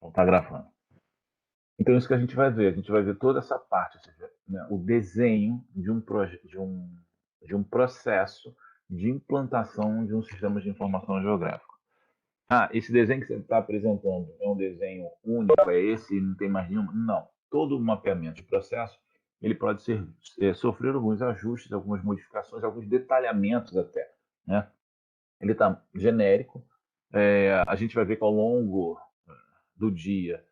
Então tá gravando. Então isso que a gente vai ver. A gente vai ver toda essa parte, ou seja, né, o desenho de um processo de implantação de um sistema de informação geográfica. Ah, esse desenho que você está apresentando é um desenho único, é esse e não tem mais nenhum? Não. Todo o mapeamento de processo ele pode sofrer alguns ajustes, algumas modificações, alguns detalhamentos até. Né? Ele está genérico. A gente vai ver que do dia,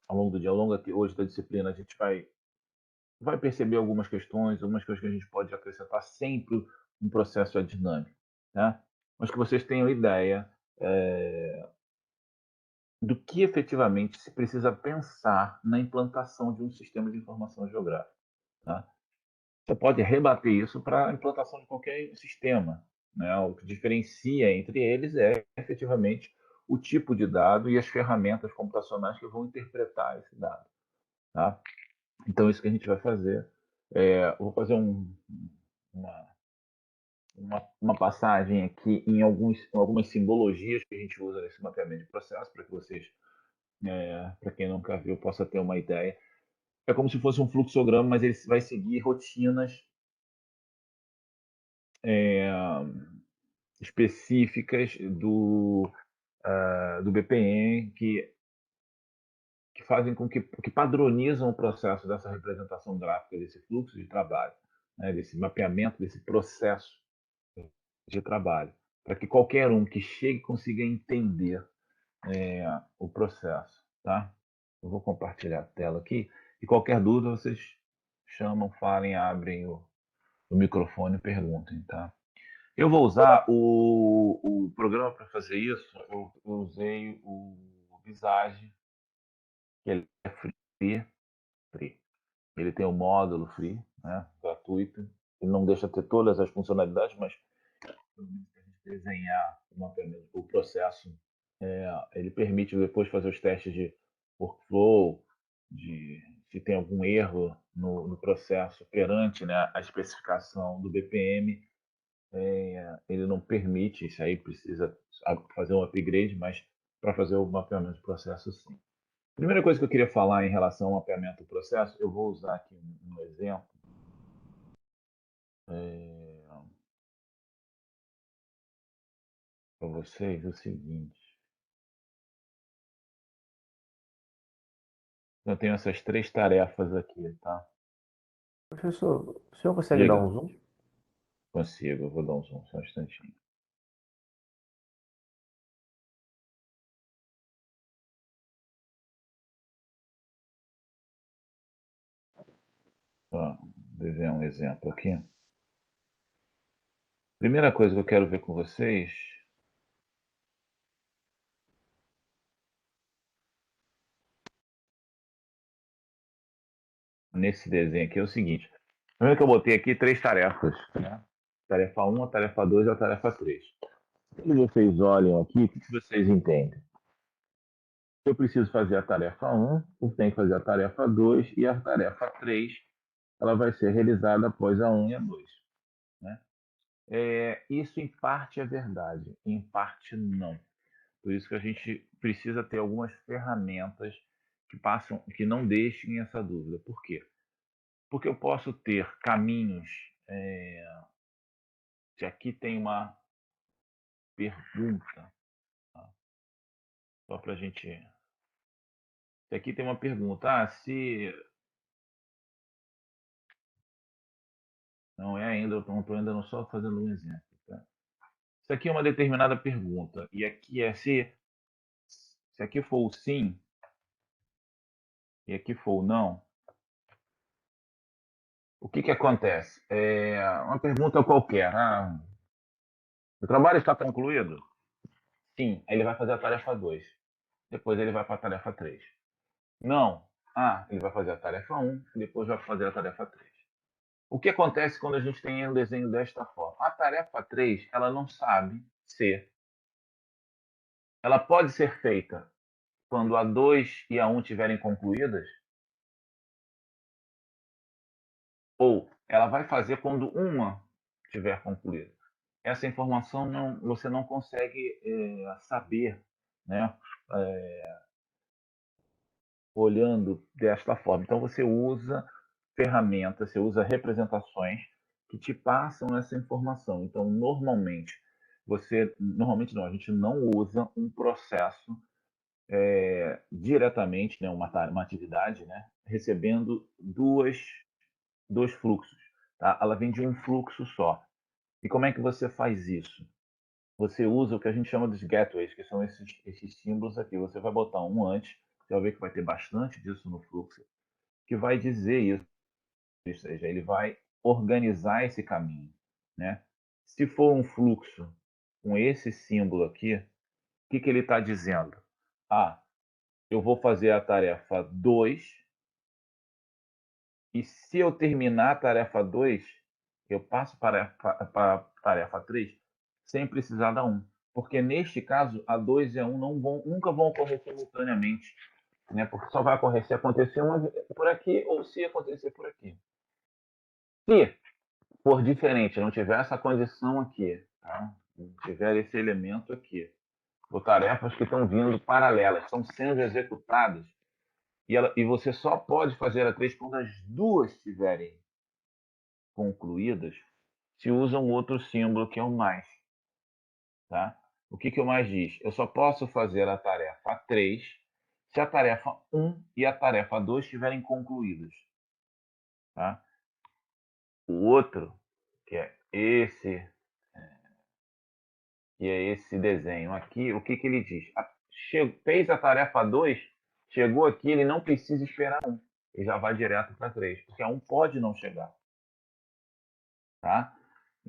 ao longo aqui, hoje da disciplina, a gente vai perceber algumas coisas que a gente pode acrescentar sempre um processo é dinâmico, né? Mas que vocês tenham ideia do que efetivamente se precisa pensar na implantação de um sistema de informação geográfica. Tá? Você pode rebater isso para a implantação de qualquer sistema. Né? O que diferencia entre eles é efetivamente o tipo de dado e as ferramentas computacionais que vão interpretar esse dado. Tá? Então, isso que a gente vai fazer. Eu vou fazer uma, uma passagem aqui em algumas simbologias que a gente usa nesse mapeamento de processo, para que vocês, para quem nunca viu, possa ter uma ideia. É como se fosse um fluxograma, mas ele vai seguir rotinas é, específicas do BPM que fazem com que padronizam o processo dessa representação gráfica desse fluxo de trabalho, né, desse mapeamento, desse processo de trabalho, para que qualquer um que chegue consiga entender o processo. Tá? Eu vou compartilhar a tela aqui e qualquer dúvida vocês chamam, falem, abrem o microfone e perguntem. Tá? Eu vou usar o programa para fazer isso. Eu usei o Visage, que ele é free. Ele tem o módulo free, né, gratuito. Ele não deixa ter todas as funcionalidades, mas pelo menos para a gente desenhar o processo, ele permite depois fazer os testes de workflow, de se tem algum erro no processo perante, né, a especificação do BPM. Ele não permite, isso aí precisa fazer um upgrade, mas para fazer o mapeamento do processo, sim. Primeira coisa que eu queria falar em relação ao mapeamento do processo, eu vou usar aqui um exemplo. Para vocês o seguinte. Eu tenho essas três tarefas aqui, tá? Professor, o senhor consegue dar Diga, um zoom? consigo, eu vou dar um zoom só um instantinho. Desenhar um exemplo aqui. Primeira coisa que eu quero ver com vocês nesse desenho aqui é o seguinte. Primeiro que eu botei aqui três tarefas, né? Tarefa 1, a tarefa 2 e a tarefa 3. Quando vocês olham aqui, o que vocês entendem? Eu preciso fazer a tarefa 1, eu tenho que fazer a tarefa 2 e a tarefa 3 ela vai ser realizada após a 1 e a 2. Né? Isso em parte é verdade, em parte não. Por isso que a gente precisa ter algumas ferramentas que não deixem essa dúvida. Por quê? Porque eu posso ter caminhos. Se aqui tem uma pergunta, tá? Só para a gente. Se aqui tem uma pergunta, se. Não é ainda, eu estou ainda só fazendo um exemplo. Tá? Se aqui é uma determinada pergunta, e aqui é se aqui for o sim, e aqui for o não, o que acontece? Uma pergunta qualquer. O trabalho está concluído? Sim. Aí ele vai fazer a tarefa 2. Depois ele vai para a tarefa 3. Não. Ele vai fazer a tarefa 1, depois vai fazer a tarefa 3. O que acontece quando a gente tem um desenho desta forma? A tarefa 3, ela não sabe ser. Ela pode ser feita quando a 2 e a 1 estiverem concluídas, ou ela vai fazer quando uma estiver concluída. Essa informação você não consegue saber, né? olhando desta forma. Então, você usa ferramentas, você usa representações que te passam essa informação. Então, normalmente não, a gente não usa um processo diretamente, né, uma atividade, né, recebendo dois fluxos. Tá? Ela vem de um fluxo só. E como é que você faz isso? Você usa o que a gente chama dos gateways, que são esses símbolos aqui. Você vai botar um antes, você vai ver que vai ter bastante disso no fluxo, que vai dizer isso, ou seja, ele vai organizar esse caminho, né? Se for um fluxo com esse símbolo aqui, o que, que ele está dizendo? Ah, eu vou fazer a tarefa 2 e se eu terminar a tarefa 2, eu passo para a tarefa 3 sem precisar da 1. Porque neste caso, a 2 e a 1 nunca vão ocorrer simultaneamente, né? Porque só vai acontecer uma por aqui ou se acontecer por aqui. Se for diferente, não tiver essa condição aqui, tá? Não tiver esse elemento aqui, ou tarefas que estão vindo paralelas, estão sendo executadas, e você só pode fazer a 3 quando as duas estiverem concluídas, se usa um outro símbolo que é o mais. Tá? O que, que o mais diz? Eu só posso fazer a tarefa 3 se a tarefa 1 e a tarefa 2 estiverem concluídas. Tá? O outro, que é esse desenho aqui, o que, que ele diz? Fez a tarefa 2, chegou aqui, ele não precisa esperar 1. Ele já vai direto para 3, porque a 1 pode não chegar. Tá?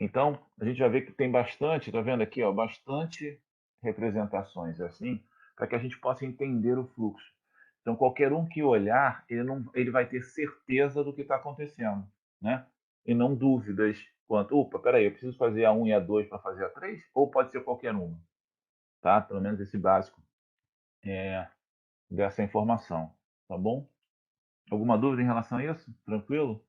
Então, a gente vai ver que tem bastante, tá vendo aqui, ó, bastante representações assim, para que a gente possa entender o fluxo. Então, qualquer um que olhar, ele vai ter certeza do que está acontecendo, né? E não dúvidas quanto, opa, peraí, eu preciso fazer a 1 e a 2 para fazer a 3? Ou pode ser qualquer uma, tá? Pelo menos esse básico dessa informação, tá bom? Alguma dúvida em relação a isso? Tranquilo?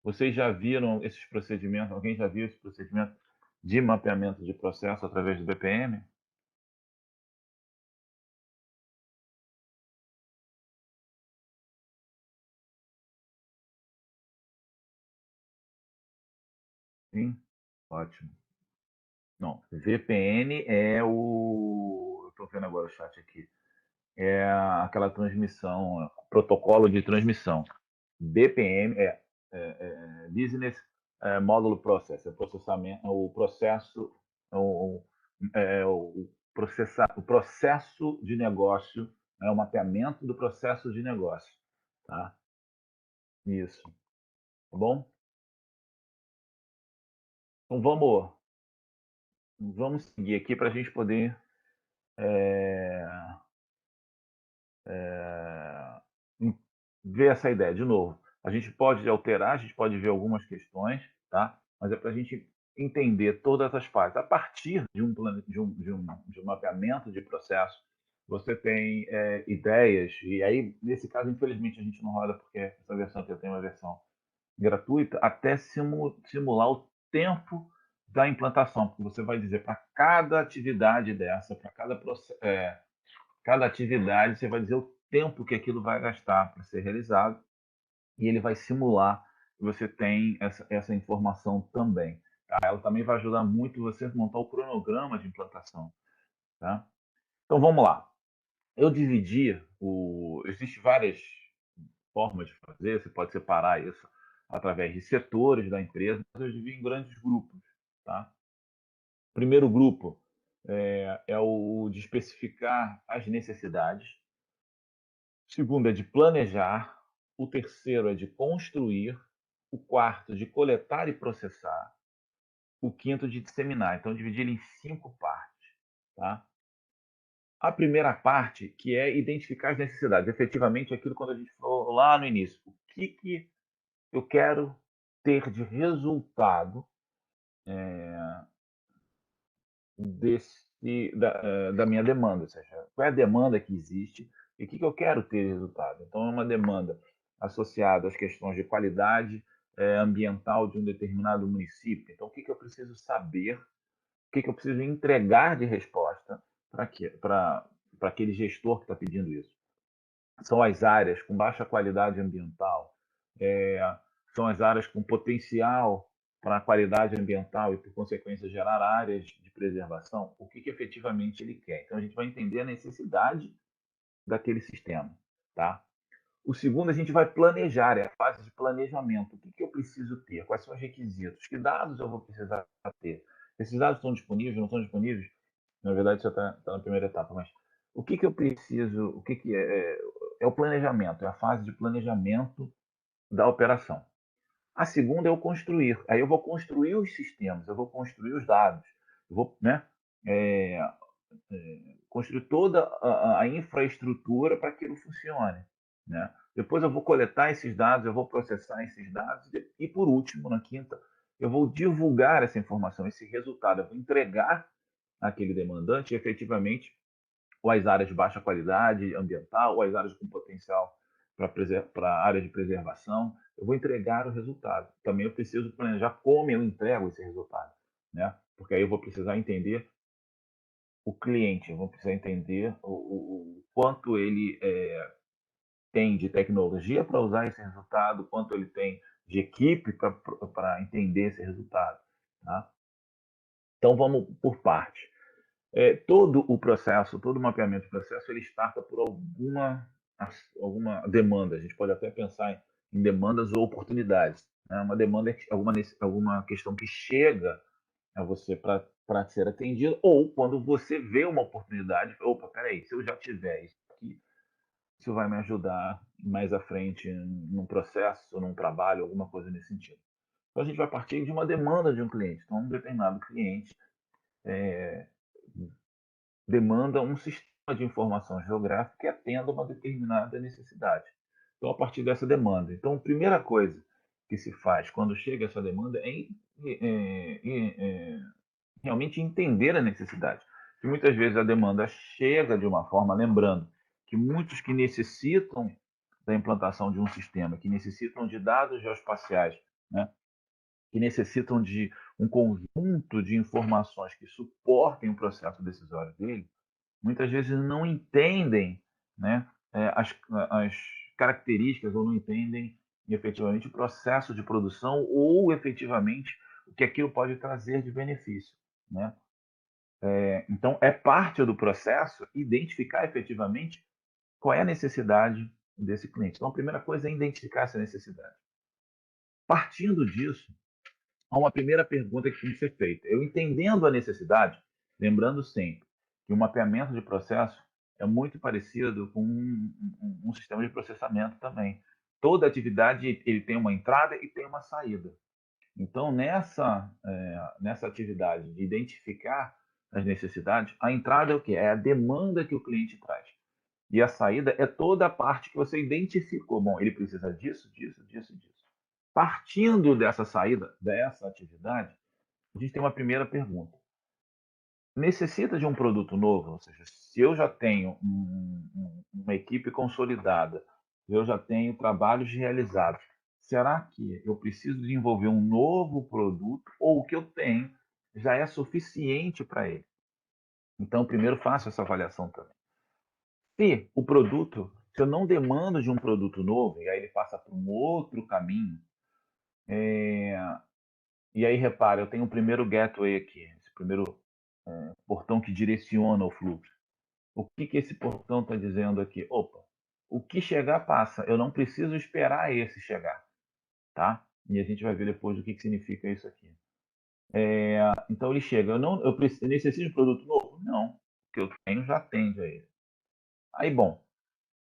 Vocês já viram esses procedimentos? Alguém já viu esse procedimento de mapeamento de processo através do BPM? Sim? Ótimo. Não, VPN é o. Eu estou vendo agora o chat aqui. É aquela transmissão, protocolo de transmissão. BPM é Business Model Process, é processamento, o processo, o, o processo de negócio, o mapeamento do processo de negócio, tá? Isso, tá bom? Então vamos seguir aqui para a gente poder ver essa ideia. De novo, a gente pode alterar, a gente pode ver algumas questões, tá? Mas é para a gente entender todas as partes. A partir de um mapeamento de processo, você tem ideias, e aí, nesse caso, infelizmente, a gente não roda, porque essa versão aqui tem uma versão gratuita, até simular o tempo da implantação, porque você vai dizer para cada atividade dessa, para cada atividade, você vai dizer o tempo que aquilo vai gastar para ser realizado e ele vai simular que você tem essa informação também. Tá? Ela também vai ajudar muito você a montar o cronograma de implantação. Tá? Então vamos lá. Eu dividi Existem várias formas de fazer, você pode separar isso através de setores da empresa, mas eu dividi em grandes grupos. Tá? O primeiro grupo é o de especificar as necessidades. O segundo é de planejar. O terceiro é de construir. O quarto, de coletar e processar. O quinto, de disseminar. Então, dividir ele em 5 partes. Tá? A primeira parte, que é identificar as necessidades. Efetivamente, aquilo quando a gente falou lá no início. O que eu quero ter de resultado da minha demanda, ou seja, qual é a demanda que existe e o que eu quero ter de resultado. Então, é uma demanda associada às questões de qualidade ambiental de um determinado município. Então, o que eu preciso saber, o que eu preciso entregar de resposta para aquele gestor que está pedindo isso. são as áreas com baixa qualidade ambiental, é, são as áreas com potencial para a qualidade ambiental e, por consequência, gerar áreas de preservação, o que efetivamente ele quer. Então, a gente vai entender a necessidade daquele sistema. Tá? O segundo, a gente vai planejar, é a fase de planejamento. O que eu preciso ter? Quais são os requisitos? Que dados eu vou precisar ter? Esses dados estão disponíveis, não estão disponíveis? Na verdade, isso está na primeira etapa, mas o que eu preciso, o que é o planejamento, é a fase de planejamento da operação. A segunda é o construir. Aí eu vou construir os sistemas, eu vou construir os dados, eu vou, né, é, construir toda a infraestrutura para que aquilo funcione. Né? Depois eu vou coletar esses dados, eu vou processar esses dados e, por último, na quinta, eu vou divulgar essa informação, esse resultado, eu vou entregar àquele demandante efetivamente ou as áreas de baixa qualidade ambiental, ou as áreas com potencial para a área de preservação, eu vou entregar o resultado. Também eu preciso planejar como eu entrego esse resultado, né? Porque aí eu vou precisar entender o cliente, eu vou precisar entender o quanto ele tem de tecnologia para usar esse resultado, quanto ele tem de equipe para entender esse resultado. Tá? Então vamos por parte. Todo o processo, todo o mapeamento do processo, ele starta por alguma demanda. A gente pode até pensar em demandas ou oportunidades. Né? Uma demanda é alguma questão que chega a você para ser atendido, ou quando você vê uma oportunidade, opa, peraí, se eu já tiver isso aqui, isso vai me ajudar mais à frente num processo, num trabalho, alguma coisa nesse sentido. Então a gente vai partir de uma demanda de um cliente. Então, um determinado cliente demanda um sistema de informação geográfica que atenda uma determinada necessidade. Então, a partir dessa demanda. Então, a primeira coisa que se faz quando chega essa demanda é realmente entender a necessidade. Que muitas vezes a demanda chega de uma forma, lembrando que muitos que necessitam da implantação de um sistema, que necessitam de dados geoespaciais, né, que necessitam de um conjunto de informações que suportem o processo decisório dele, muitas vezes não entendem, né, as características ou não entendem efetivamente o processo de produção ou efetivamente o que aquilo pode trazer de benefício. Né? Então, é parte do processo identificar efetivamente qual é a necessidade desse cliente. Então, a primeira coisa é identificar essa necessidade. Partindo disso, há uma primeira pergunta que tem que ser feita. Eu entendendo a necessidade, lembrando sempre que o mapeamento de processo é muito parecido com um sistema de processamento também. Toda atividade ele tem uma entrada e tem uma saída. Então, nessa atividade de identificar as necessidades, a entrada é o quê? É a demanda que o cliente traz. E a saída é toda a parte que você identificou. Bom, ele precisa disso, disso, disso, disso. Partindo dessa saída, dessa atividade, a gente tem uma primeira pergunta. Necessita de um produto novo? Ou seja, se eu já tenho uma equipe consolidada, eu já tenho trabalhos realizados, será que eu preciso desenvolver um novo produto ou o que eu tenho já é suficiente para ele? Então, primeiro faço essa avaliação também. Se eu não demando de um produto novo, e aí ele passa por um outro caminho, e aí repara, eu tenho o primeiro gateway aqui, esse primeiro portão que direciona o fluxo. O que esse portão está dizendo aqui? Opa, o que chegar passa, eu não preciso esperar esse chegar, tá? E a gente vai ver depois o que significa isso aqui. Então ele chega, eu necessito de um produto novo? Não, o que eu tenho já atende a ele. Aí, bom,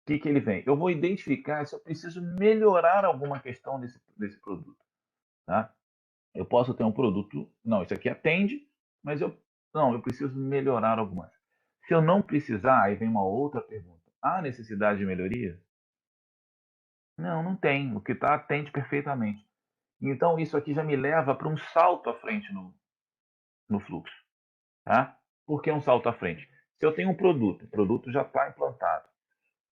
o que ele vem? Eu vou identificar se eu preciso melhorar alguma questão desse produto, tá? Eu posso ter um produto, não, isso aqui atende, mas eu preciso melhorar algumas. Se eu não precisar, aí vem uma outra pergunta. Há necessidade de melhoria? Não, não tem. O que está atende perfeitamente. Então, isso aqui já me leva para um salto à frente no fluxo. Tá? Por que um salto à frente? Se eu tenho um produto, o produto já está implantado,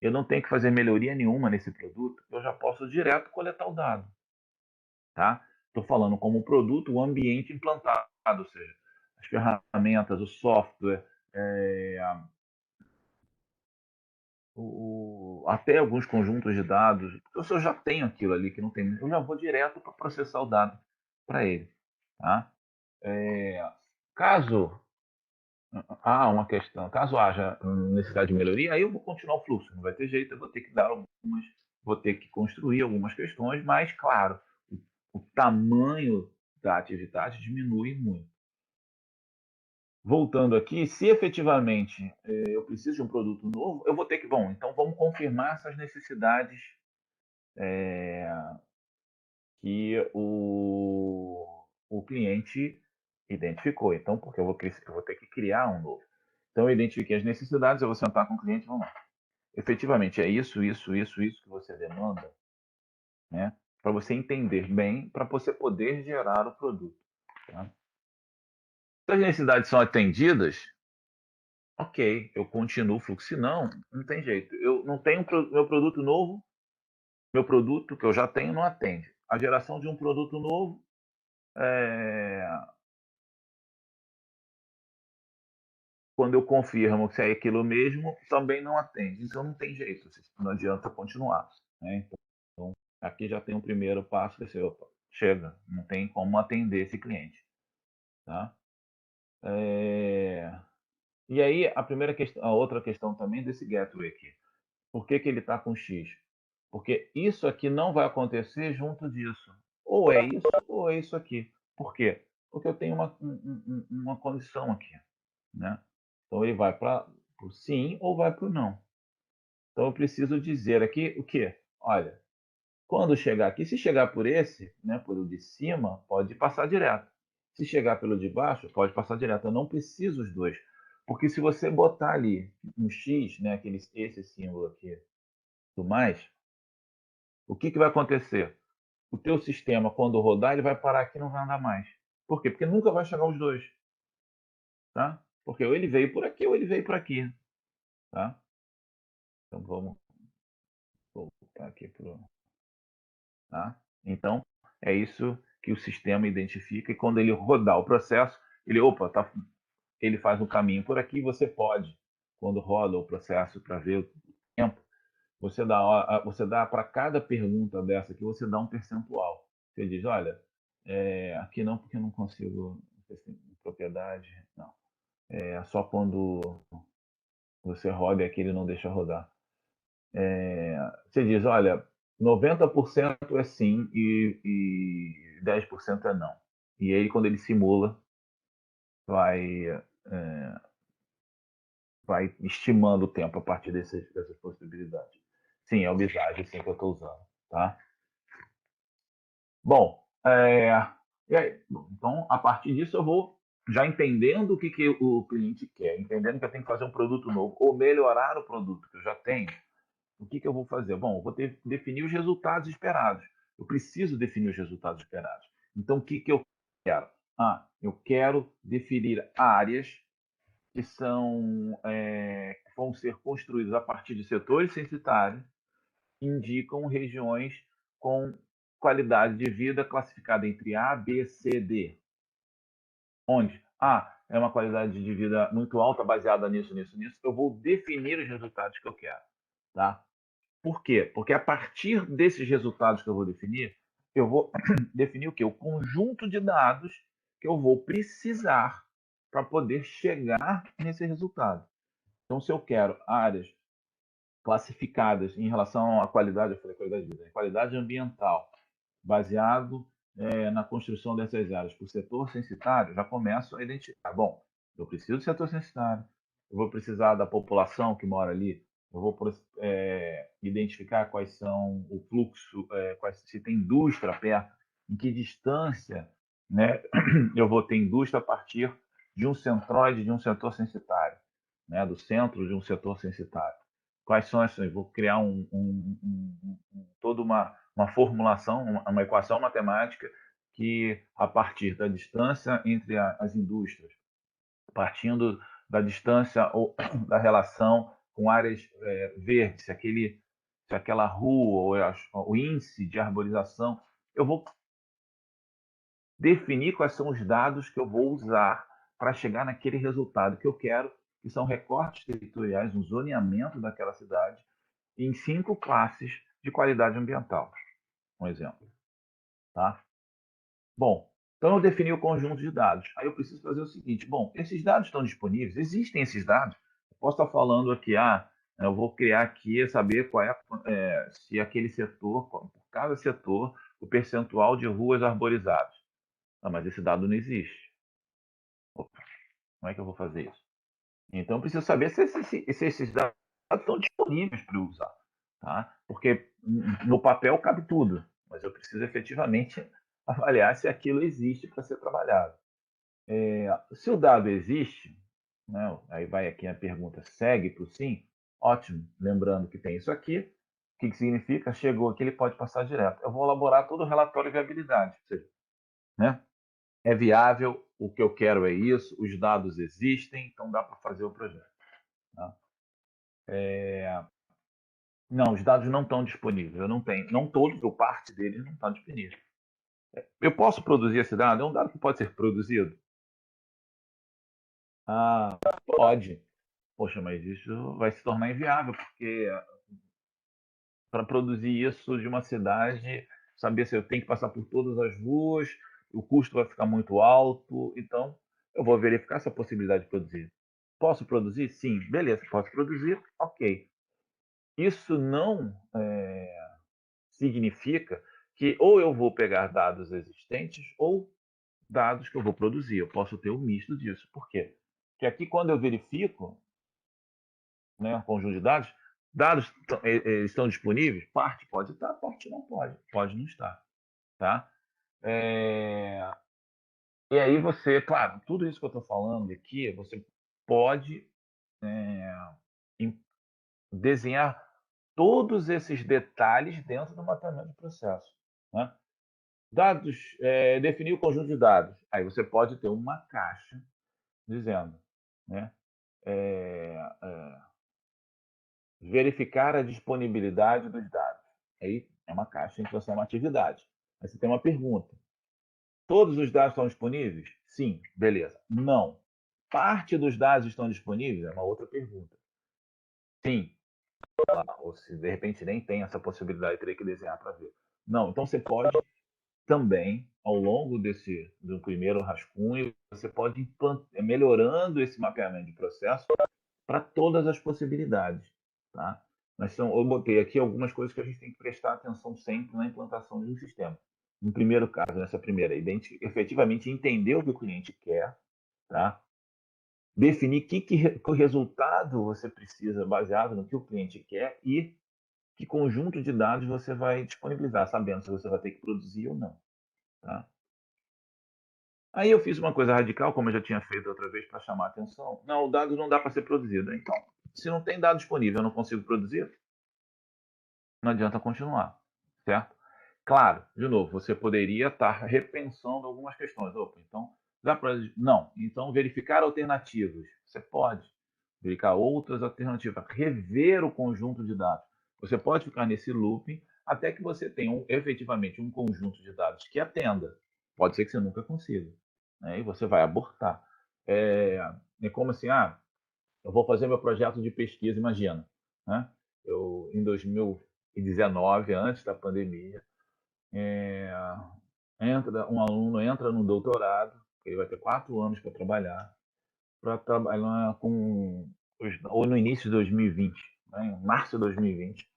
eu não tenho que fazer melhoria nenhuma nesse produto, eu já posso direto coletar o dado. Tá? Estou falando como produto, o ambiente implantado, ou seja, as ferramentas, o software, até alguns conjuntos de dados, porque se eu já tenho aquilo ali que não tem, eu já vou direto para processar o dado para ele. Tá? Caso há uma questão, caso haja necessidade de melhoria, aí eu vou continuar o fluxo, não vai ter jeito, eu vou ter que dar algumas, vou ter que construir algumas questões, mas, claro, o tamanho da atividade diminui muito. Voltando aqui, se efetivamente eu preciso de um produto novo, eu vou ter que, bom, então vamos confirmar essas necessidades que o cliente identificou. Então, porque eu vou ter que criar um novo. Então, eu identifiquei as necessidades, eu vou sentar com o cliente, vamos lá. Efetivamente, é isso que você demanda, né? Para você entender bem, para você poder gerar o produto. Tá? Se as necessidades são atendidas, ok, eu continuo o fluxo. Se não, não tem jeito. Eu não tenho meu produto novo, meu produto que eu já tenho não atende. A geração de um produto novo, quando eu confirmo que é aquilo mesmo, também não atende. Então não tem jeito, não adianta continuar. Né? Então, aqui já tem um primeiro passo, que é, opa, chega, não tem como atender esse cliente. Tá? E aí, a outra questão também desse gateway aqui. Por que ele está com X? Porque isso aqui não vai acontecer junto disso. Ou é isso aqui. Por quê? Porque eu tenho uma condição aqui. Né? Então ele vai para o sim ou vai para o não. Então eu preciso dizer aqui o quê? Olha, quando chegar aqui, se chegar por esse, né, pelo de cima, pode passar direto. Se chegar pelo de baixo, pode passar direto. Eu não preciso os dois. Porque se você botar ali um X, né, esse símbolo aqui, do mais, o que vai acontecer? O teu sistema, quando rodar, ele vai parar aqui e não vai andar mais. Por quê? Porque nunca vai chegar os dois. Tá? Porque ou ele veio por aqui ou ele veio por aqui. Tá? Então vamos voltar aqui para o. Tá? Então, é isso que o sistema identifica e quando ele rodar o processo, ele faz um caminho por aqui, você pode, quando roda o processo para ver o tempo, você dá para cada pergunta dessa aqui, você dá um percentual. Você diz, olha, aqui não, porque eu não consigo propriedade, não. É só quando você roda e aqui ele não deixa rodar. Você diz, olha, 90% é sim e 10% é não. E aí, quando ele simula, vai, vai estimando o tempo a partir dessas possibilidades. Sim, é o Visage assim, que eu estou usando. Tá? Bom, então, a partir disso, eu vou já entendendo o que o cliente quer, entendendo que eu tenho que fazer um produto novo ou melhorar o produto que eu já tenho. O que eu vou fazer? Bom, eu vou definir os resultados esperados. Eu preciso definir os resultados esperados. Então, o que eu quero? Eu quero definir áreas que que vão ser construídas a partir de setores censitários que indicam regiões com qualidade de vida classificada entre A, B, C, D. Onde A é uma qualidade de vida muito alta, baseada nisso. Eu vou definir os resultados que eu quero. Tá? Por quê? Porque a partir desses resultados que eu vou definir, eu vou definir o quê? O conjunto de dados que eu vou precisar para poder chegar nesse resultado. Então, se eu quero áreas classificadas em relação à qualidade, eu falei qualidade de vida, qualidade ambiental, baseado na construção dessas áreas por setor censitário, já começo a identificar. Bom, eu preciso do setor censitário, eu vou precisar da população que mora ali, eu vou identificar quais são o fluxo, se tem indústria perto, em que distância, né, eu vou ter indústria a partir de um centroide de um setor censitário, né, do centro de um setor censitário. Quais são essas? Vou criar toda uma formulação, uma equação matemática que, a partir da distância entre as indústrias, partindo da distância ou da relação com áreas verdes, se aquela rua ou o índice de arborização, eu vou definir quais são os dados que eu vou usar para chegar naquele resultado que eu quero, que são recortes territoriais, um zoneamento daquela cidade, em 5 classes de qualidade ambiental, um exemplo. Tá? Bom, então eu defini o conjunto de dados. Aí eu preciso fazer o seguinte: bom, esses dados estão disponíveis? Existem esses dados? Eu posso estar falando aqui, eu vou criar aqui, saber qual se aquele setor, por cada setor, o percentual de ruas arborizadas. Ah, mas esse dado não existe. Opa, como é que eu vou fazer isso? Então eu preciso saber se esses dados estão disponíveis para eu usar. Tá? Porque no papel cabe tudo, mas eu preciso efetivamente avaliar se aquilo existe para ser trabalhado. Se o dado existe, né, aí vai aqui a pergunta, segue para o sim, ótimo, lembrando que tem isso aqui, o que significa? Chegou aqui, ele pode passar direto. Eu vou elaborar todo o relatório de viabilidade, ou seja, né? É viável, o que eu quero é isso, os dados existem, então dá para fazer o projeto. Tá? Não, os dados não estão disponíveis, eu não tenho, não todos, ou parte deles não está disponível. Eu posso produzir esse dado? É um dado que pode ser produzido? Ah, pode. Poxa, mas isso vai se tornar inviável, porque para produzir isso de uma cidade, saber se eu tenho que passar por todas as ruas, o custo vai ficar muito alto, então eu vou verificar essa possibilidade de produzir. Posso produzir? Sim, beleza, posso produzir, ok. Isso não significa que ou eu vou pegar dados existentes ou dados que eu vou produzir. Eu posso ter um misto disso. Por quê? Porque aqui, quando eu verifico, né, um conjunto de dados, dados estão disponíveis? Parte pode estar, parte não pode. Pode não estar. Tá? É, E aí você, claro, tudo isso que eu estou falando aqui, você pode desenhar todos esses detalhes dentro do mapeamento de processo. Né? Dados, definir o conjunto de dados. Aí você pode ter uma caixa dizendo, né? É, é, verificar a disponibilidade dos dados. Aí é uma caixa em relação a uma atividade. Aí você tem uma pergunta. Todos os dados estão disponíveis? Sim, beleza. Não. Parte dos dados estão disponíveis? É uma outra pergunta. Sim. Ou se de repente nem tem essa possibilidade, teria que desenhar para ver. Não, então você pode também, ao longo do primeiro rascunho, você pode ir melhorando esse mapeamento de processo para todas as possibilidades. Tá? Mas eu botei aqui algumas coisas que a gente tem que prestar atenção sempre na implantação de um sistema. No primeiro caso, nessa primeira, efetivamente entender o que o cliente quer, tá? Definir que resultado você precisa baseado no que o cliente quer e que conjunto de dados você vai disponibilizar, sabendo se você vai ter que produzir ou não. Tá? Aí eu fiz uma coisa radical, como eu já tinha feito outra vez, para chamar a atenção. Não, o dado não dá para ser produzido. Então, se não tem dado disponível, eu não consigo produzir, não adianta continuar, certo? Claro, de novo, você poderia estar repensando algumas questões. Opa, então, dá para. Não, então verificar alternativas. Você pode verificar outras alternativas, rever o conjunto de dados. Você pode ficar nesse looping até que você tenha efetivamente um conjunto de dados que atenda. Pode ser que você nunca consiga, né? E você vai abortar. É, é como assim, eu vou fazer meu projeto de pesquisa, imagina, né? Eu, em 2019, antes da pandemia, é, um aluno entra no doutorado, ele vai ter 4 anos para trabalhar ou no início de 2020, né, em março de 2020,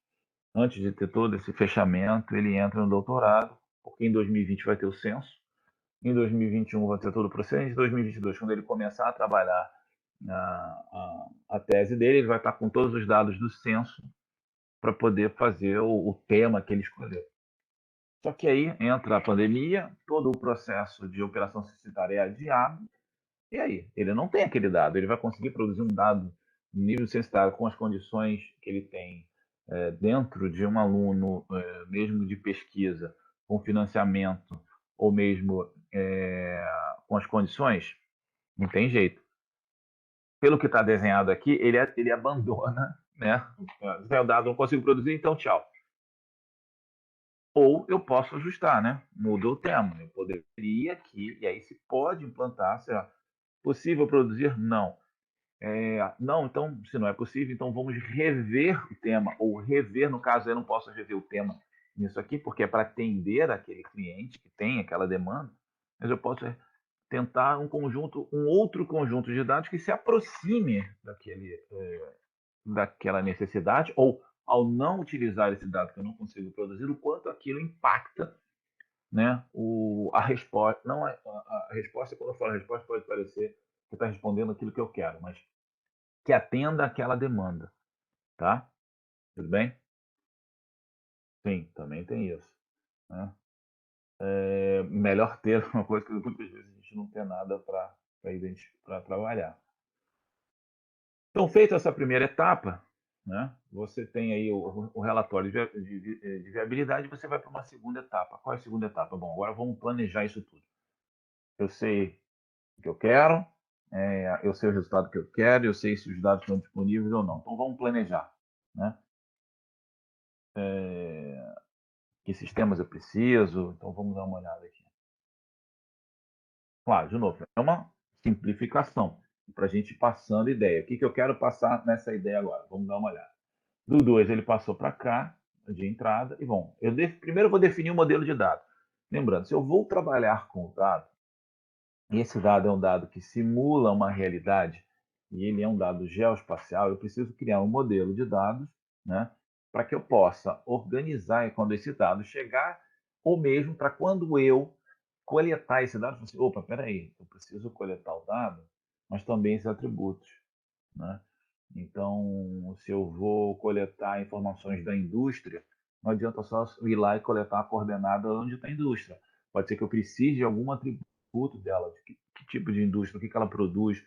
antes de ter todo esse fechamento, ele entra no doutorado, porque em 2020 vai ter o censo, em 2021 vai ter todo o processo, em 2022, quando ele começar a trabalhar a tese dele, ele vai estar com todos os dados do censo para poder fazer o tema que ele escolheu. Só que aí entra a pandemia, todo o processo de operação censitária é adiado, e aí? Ele não tem aquele dado, ele vai conseguir produzir um dado no nível censitário com as condições que ele tem dentro de um aluno, mesmo de pesquisa, com financiamento, ou mesmo com as condições? Não tem jeito. Pelo que está desenhado aqui, ele abandona, né? Se é o dado, não consigo produzir, então tchau. Ou eu posso ajustar, né? Muda o tema. Eu poderia aqui, e aí se pode implantar, se é possível produzir? Não. Não, então, se não é possível, então vamos rever o tema, ou rever, no caso, eu não posso rever o tema nisso aqui, porque é para atender aquele cliente que tem aquela demanda, mas eu posso tentar um outro conjunto de dados que se aproxime daquela necessidade, ou ao não utilizar esse dado que eu não consigo produzir, o quanto aquilo impacta, né, a resposta. Não a resposta, quando eu falo resposta, pode parecer que está respondendo aquilo que eu quero, mas que atenda àquela demanda, tá? Tudo bem? Sim, também tem isso, né? Melhor ter uma coisa que muitas vezes a gente não tem nada para trabalhar. Então, feita essa primeira etapa, né, você tem aí o relatório de viabilidade, você vai para uma segunda etapa. Qual é a segunda etapa? Bom, agora vamos planejar isso tudo. Eu sei o que eu quero, eu sei o resultado que eu quero, eu sei se os dados estão disponíveis ou não. Então, vamos planejar, né? Que sistemas eu preciso? Então, vamos dar uma olhada aqui. Claro, de novo, é uma simplificação para a gente ir passando ideia. O que eu quero passar nessa ideia agora? Vamos dar uma olhada. Do 2 ele passou para cá, de entrada, e bom, primeiro eu vou definir o modelo de dado. Lembrando, se eu vou trabalhar com o dado, e esse dado é um dado que simula uma realidade, e ele é um dado geoespacial, eu preciso criar um modelo de dados, né, para que eu possa organizar e quando esse dado chegar, ou mesmo para quando eu coletar esse dado, assim, opa, peraí, eu preciso coletar o dado, mas também esses atributos, né? Então, se eu vou coletar informações da indústria, não adianta só ir lá e coletar a coordenada onde está a indústria. Pode ser que eu precise de algum atributo dela, de que tipo de indústria, o que ela produz,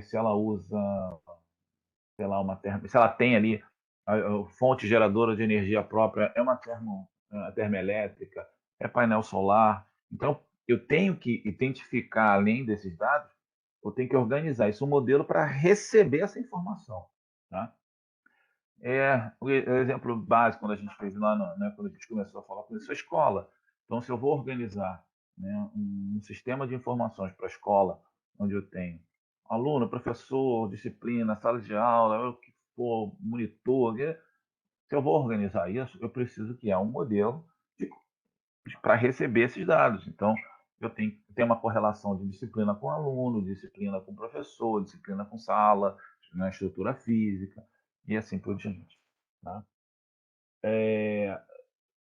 se ela usa, sei lá, se ela tem ali a fonte geradora de energia própria, é uma termoelétrica, é painel solar. Então, eu tenho que identificar, além desses dados, eu tenho que organizar isso um modelo para receber essa informação. Tá? O exemplo básico, quando a gente fez lá, né, quando a gente começou a falar com isso, é a escola. Então, se eu vou organizar, né, um sistema de informações para a escola, onde eu tenho aluno, professor, disciplina, sala de aula, o que for, monitor, se eu vou organizar isso, eu preciso criar um modelo para receber esses dados. Então, eu tenho que ter uma correlação de disciplina com aluno, disciplina com professor, disciplina com sala, na estrutura física e assim por diante. Tá?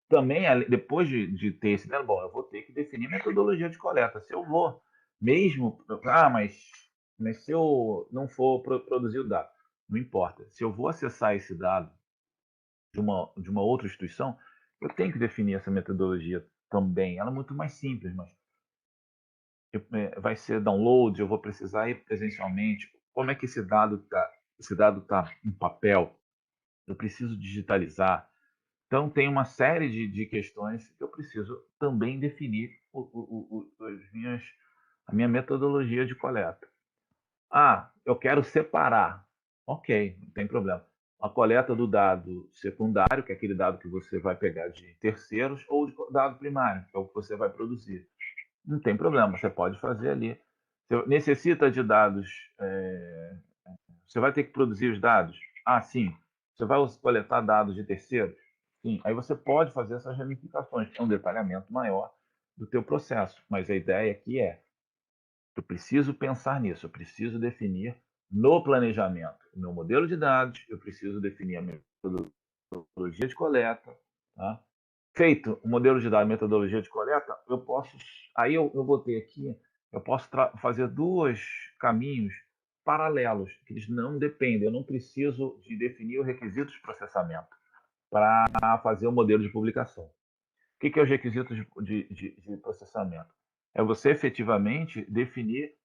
Também, depois de ter esse dado, bom, eu vou ter que definir metodologia de coleta. Se eu vou mesmo, mas se eu não for produzir o dado, não importa. Se eu vou acessar esse dado de uma outra instituição, eu tenho que definir essa metodologia também. Ela é muito mais simples, mas vai ser download, eu vou precisar ir presencialmente. Como é que esse dado está? Esse dado está em papel? Eu preciso digitalizar. Então, tem uma série de questões que eu preciso também definir a minha metodologia de coleta. Eu quero separar. Ok, não tem problema. A coleta do dado secundário, que é aquele dado que você vai pegar de terceiros, ou de dado primário, que é o que você vai produzir. Não tem problema, você pode fazer ali. Você necessita de dados, você vai ter que produzir os dados? Sim. Você vai coletar dados de terceiros? Sim. Aí você pode fazer essas ramificações, que é um detalhamento maior do teu processo. Mas a ideia aqui eu preciso pensar nisso, eu preciso definir no planejamento o meu modelo de dados, eu preciso definir a metodologia de coleta, tá? Feito o modelo de dados e metodologia de coleta, eu botei aqui, eu posso fazer dois caminhos paralelos, que eles não dependem, eu não preciso de definir os requisitos de processamento para fazer o modelo de publicação. O que é os requisitos de processamento? É você efetivamente definir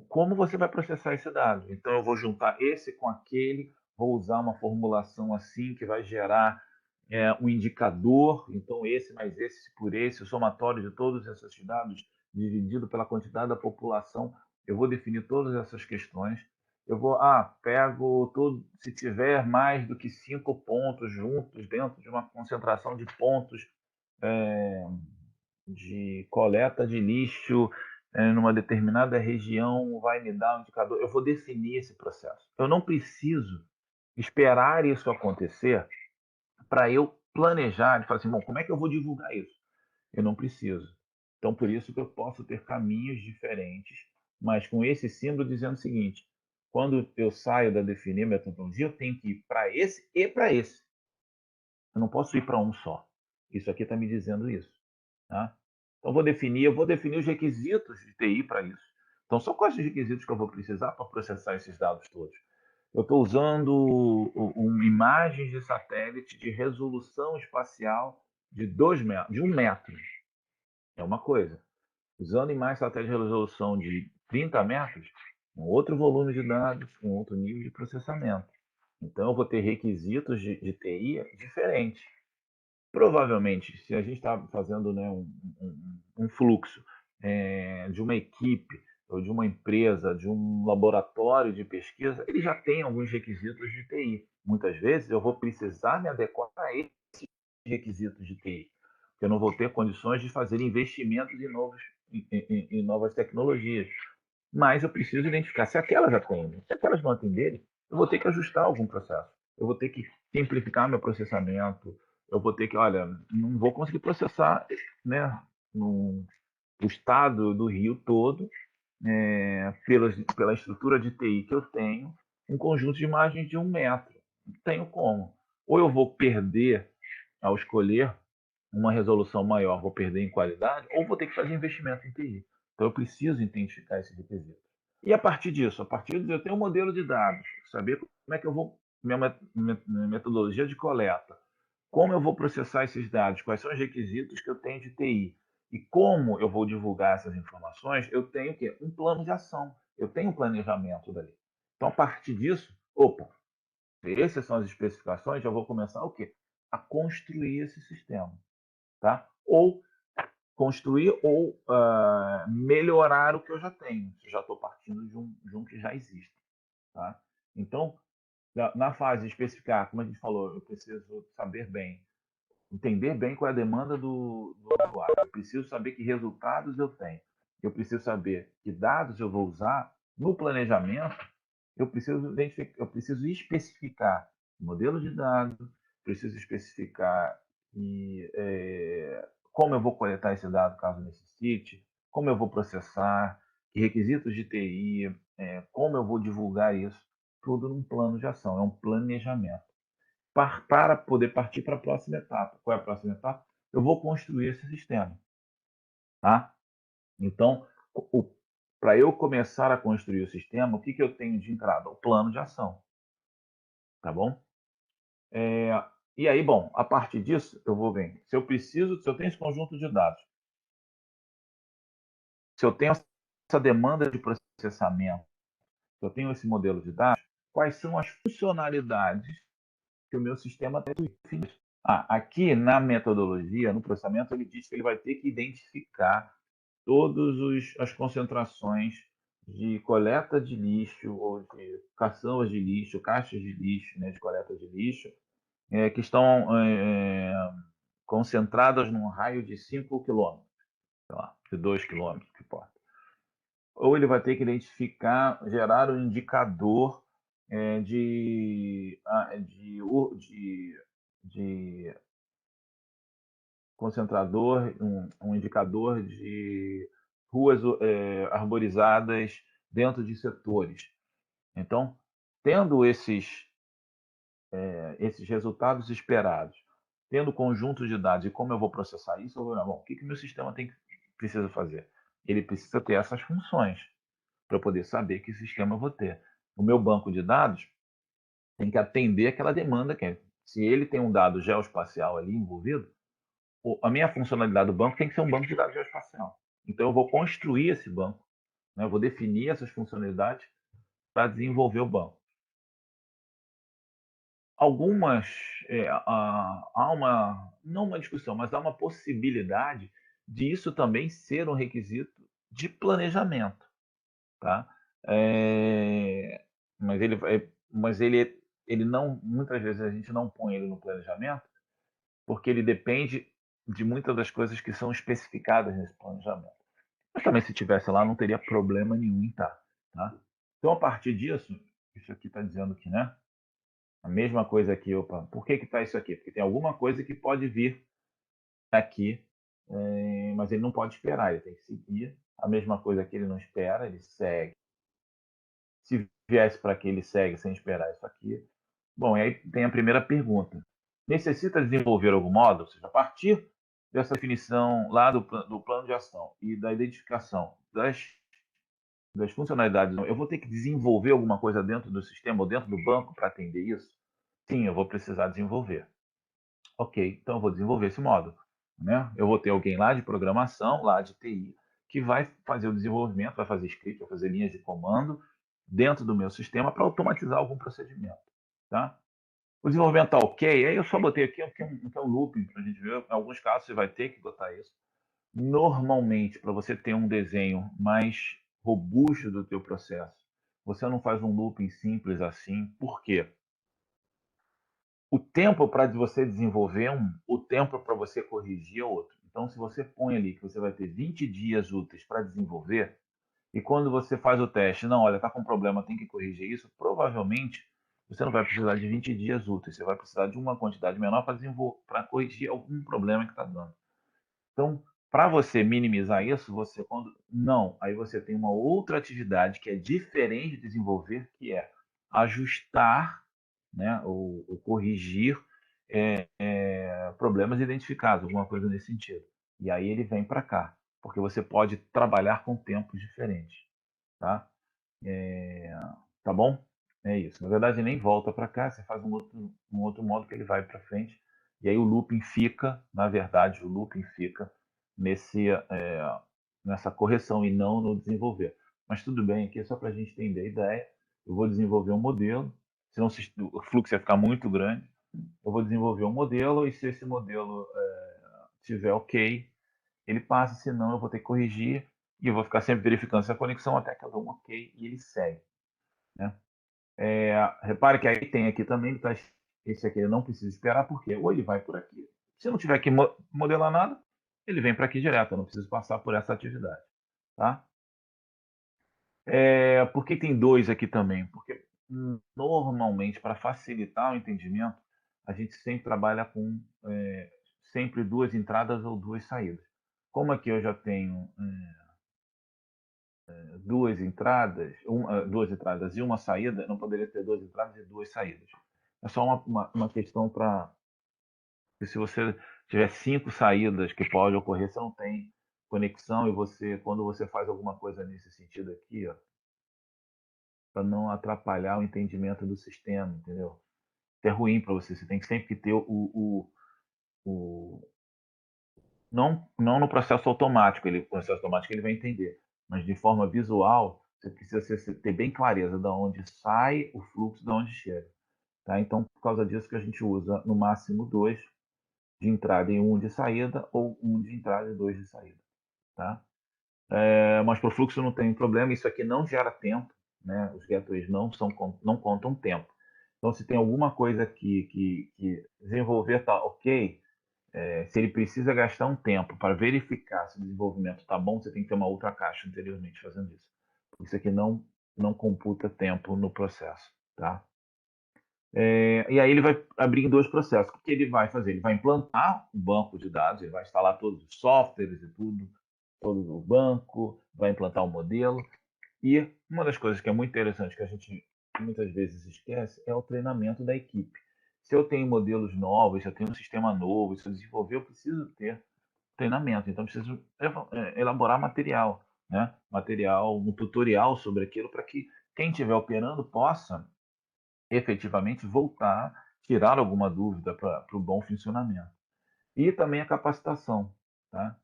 como você vai processar esse dado. Então, eu vou juntar esse com aquele, vou usar uma formulação assim que vai gerar um indicador. Então, esse mais esse por esse, o somatório de todos esses dados dividido pela quantidade da população. Eu vou definir todas essas questões. Eu vou, pego tudo, se tiver mais do que 5 pontos juntos dentro de uma concentração de pontos de coleta de lixo numa determinada região vai me dar um indicador. Eu vou definir esse processo. Eu não preciso esperar isso acontecer para eu planejar e falar assim, bom, como é que eu vou divulgar isso? Eu não preciso. Então, por isso que eu posso ter caminhos diferentes, mas com esse símbolo dizendo o seguinte: quando eu saio da definir metodologia, eu tenho que ir para esse e para esse. Eu não posso ir para um só. Isso aqui está me dizendo isso. Tá? Então, eu vou definir os requisitos de TI para isso. Então, são quais os requisitos que eu vou precisar para processar esses dados todos? Eu estou usando imagens de satélite de resolução espacial de 2 metros, de 1 metro. É uma coisa. Usando imagens de satélite de resolução de 30 metros, um outro volume de dados, um outro nível de processamento. Então, eu vou ter requisitos de TI diferentes. Provavelmente, se a gente está fazendo, né, um fluxo de uma equipe, ou de uma empresa, de um laboratório de pesquisa, ele já tem alguns requisitos de TI. Muitas vezes eu vou precisar me adequar a esses requisitos de TI, porque eu não vou ter condições de fazer investimentos em novas tecnologias. Mas eu preciso identificar se aquelas atendem. Se aquelas não atenderem, eu vou ter que ajustar algum processo. Eu vou ter que simplificar meu processamento. Eu vou ter que, olha, não vou conseguir processar, né, no, o estado do Rio todo, pela estrutura de TI que eu tenho, um conjunto de imagens de 1 metro. Não tenho como. Ou eu vou perder ao escolher uma resolução maior, vou perder em qualidade, ou vou ter que fazer investimento em TI. Então eu preciso identificar esses requisitos. E a partir disso, eu tenho um modelo de dados, saber como é que eu vou, minha metodologia de coleta, como eu vou processar esses dados, quais são os requisitos que eu tenho de TI e como eu vou divulgar essas informações, eu tenho o quê? Um plano de ação, eu tenho um planejamento dali. Então, a partir disso, opa, essas são as especificações, eu vou começar o quê? A construir esse sistema, tá? Ou construir ou melhorar o que eu já tenho. Eu já estou partindo de um que já existe. Tá? Então, na fase de especificar, como a gente falou, eu preciso saber bem, entender bem qual é a demanda do usuário. Eu preciso saber que resultados eu tenho. Eu preciso saber que dados eu vou usar no planejamento. Eu preciso especificar modelo de dados, preciso especificar como eu vou coletar esse dado caso necessite, como eu vou processar, que requisitos de TI, como eu vou divulgar isso, tudo num plano de ação, é um planejamento. Para poder partir para a próxima etapa. Qual é a próxima etapa? Eu vou construir esse sistema. Tá? Então, para eu começar a construir o sistema, o que eu tenho de entrada? O plano de ação. Tá bom? E aí, bom, a partir disso, eu vou ver se eu tenho esse conjunto de dados, se eu tenho essa demanda de processamento, se eu tenho esse modelo de dados, quais são as funcionalidades que o meu sistema tem definido. Aqui na metodologia, no processamento, ele diz que ele vai ter que identificar todas as concentrações de coleta de lixo ou de caçambas de lixo, caixas de lixo, né, de coleta de lixo, que estão concentradas num raio de 5 quilômetros, sei lá, de 2 quilômetros, que importa. Ou ele vai ter que identificar, gerar um indicador de concentrador, um indicador de ruas arborizadas dentro de setores. Então, tendo esses resultados esperados, tendo conjunto de dados e como eu vou processar isso, eu vou, bom, o que meu sistema precisa fazer? Ele precisa ter essas funções para eu poder saber que sistema eu vou ter. O meu banco de dados tem que atender aquela demanda que é. Se ele tem um dado geoespacial ali envolvido, a minha funcionalidade do banco tem que ser um banco de dados geoespacial. Então eu vou construir esse banco, né? Eu vou definir essas funcionalidades para desenvolver o banco. Algumas há não uma discussão, mas há uma possibilidade de isso também ser um requisito de planejamento, tá? Mas ele não, muitas vezes a gente não põe ele no planejamento porque ele depende de muitas das coisas que são especificadas nesse planejamento. Mas também se tivesse lá, não teria problema nenhum em estar. Tá? Então, a partir disso, isso aqui está dizendo que, né? A mesma coisa aqui, opa, por que está isso aqui? Porque tem alguma coisa que pode vir aqui, mas ele não pode esperar, ele tem que seguir. A mesma coisa aqui, ele não espera, ele segue. Se viesse para aqui, ele segue sem esperar isso aqui. Bom, e aí tem a primeira pergunta. Necessita desenvolver algum modo? Ou seja, a partir dessa definição lá do plano de ação e da identificação das funcionalidades, eu vou ter que desenvolver alguma coisa dentro do sistema ou dentro do banco para atender isso? Sim, eu vou precisar desenvolver. Ok, então eu vou desenvolver esse módulo. Né? Eu vou ter alguém lá de programação, lá de TI, que vai fazer o desenvolvimento, vai fazer script, vai fazer linhas de comando dentro do meu sistema para automatizar algum procedimento. Tá? O desenvolvimento está ok, aí eu só botei aqui que é um looping para a gente ver. Em alguns casos você vai ter que botar isso. Normalmente, para você ter um desenho mais robusto do teu processo, você não faz um looping simples assim. Por quê? O tempo para você desenvolver o tempo para você corrigir é outro. Então, se você põe ali que você vai ter 20 dias úteis para desenvolver, e quando você faz o teste, não, olha, está com problema, tem que corrigir isso, provavelmente você não vai precisar de 20 dias úteis, você vai precisar de uma quantidade menor para corrigir algum problema que está dando. Então, para você minimizar isso, você quando não, aí você tem uma outra atividade que é diferente de desenvolver, que é ajustar, né, ou corrigir problemas identificados, alguma coisa nesse sentido. E aí ele vem para cá, porque você pode trabalhar com tempos diferentes, tá? Tá bom? É isso. Na verdade, nem volta para cá, você faz um outro modo que ele vai para frente. E aí o looping fica, na verdade, o looping fica nessa correção e não no desenvolver. Mas tudo bem, aqui é só para a gente entender a ideia. Eu vou desenvolver um modelo, senão o fluxo ia ficar muito grande. Eu vou desenvolver um modelo e se esse modelo tiver ok, ele passa, senão eu vou ter que corrigir e eu vou ficar sempre verificando essa conexão até que eu dou um ok e ele segue. Né? Repare que aí tem aqui também, tá, esse aqui ele não precisa esperar, porque ou ele vai por aqui. Se não tiver que modelar nada, ele vem para aqui direto, eu não preciso passar por essa atividade. Tá? Por que tem dois aqui também? Porque normalmente, para facilitar o entendimento, a gente sempre trabalha com sempre duas entradas ou duas saídas. Como aqui eu já tenho duas entradas e uma saída, não poderia ter duas entradas e duas saídas. É só uma questão para. Se você tiver 5 saídas que pode ocorrer, você não tem conexão e quando você faz alguma coisa nesse sentido aqui, para não atrapalhar o entendimento do sistema, entendeu? Isso é ruim para você. Você tem que sempre ter o não no processo automático, o processo automático ele vai entender, mas de forma visual, você precisa ter bem clareza de onde sai o fluxo, de onde chega. Tá? Então, por causa disso que a gente usa no máximo 2 de entrada e 1 de saída, ou 1 de entrada e 2 de saída. Tá? Mas para o fluxo não tem problema, isso aqui não gera tempo, né? Os gateways não contam tempo. Então, se tem alguma coisa aqui que desenvolver está ok, se ele precisa gastar um tempo para verificar se o desenvolvimento está bom, você tem que ter uma outra caixa anteriormente fazendo isso. Isso aqui não computa tempo no processo. Tá? E aí ele vai abrir em dois processos. O que ele vai fazer? Ele vai implantar um banco de dados, ele vai instalar todos os softwares e tudo, todo o banco, vai implantar um modelo. E uma das coisas que é muito interessante, que a gente muitas vezes esquece, é o treinamento da equipe. Se eu tenho modelos novos, se eu tenho um sistema novo, se eu desenvolver, eu preciso ter treinamento. Então, eu preciso elaborar material, né? Material, um tutorial sobre aquilo, para que quem estiver operando possa efetivamente voltar, tirar alguma dúvida para o bom funcionamento. E também a capacitação. Tá?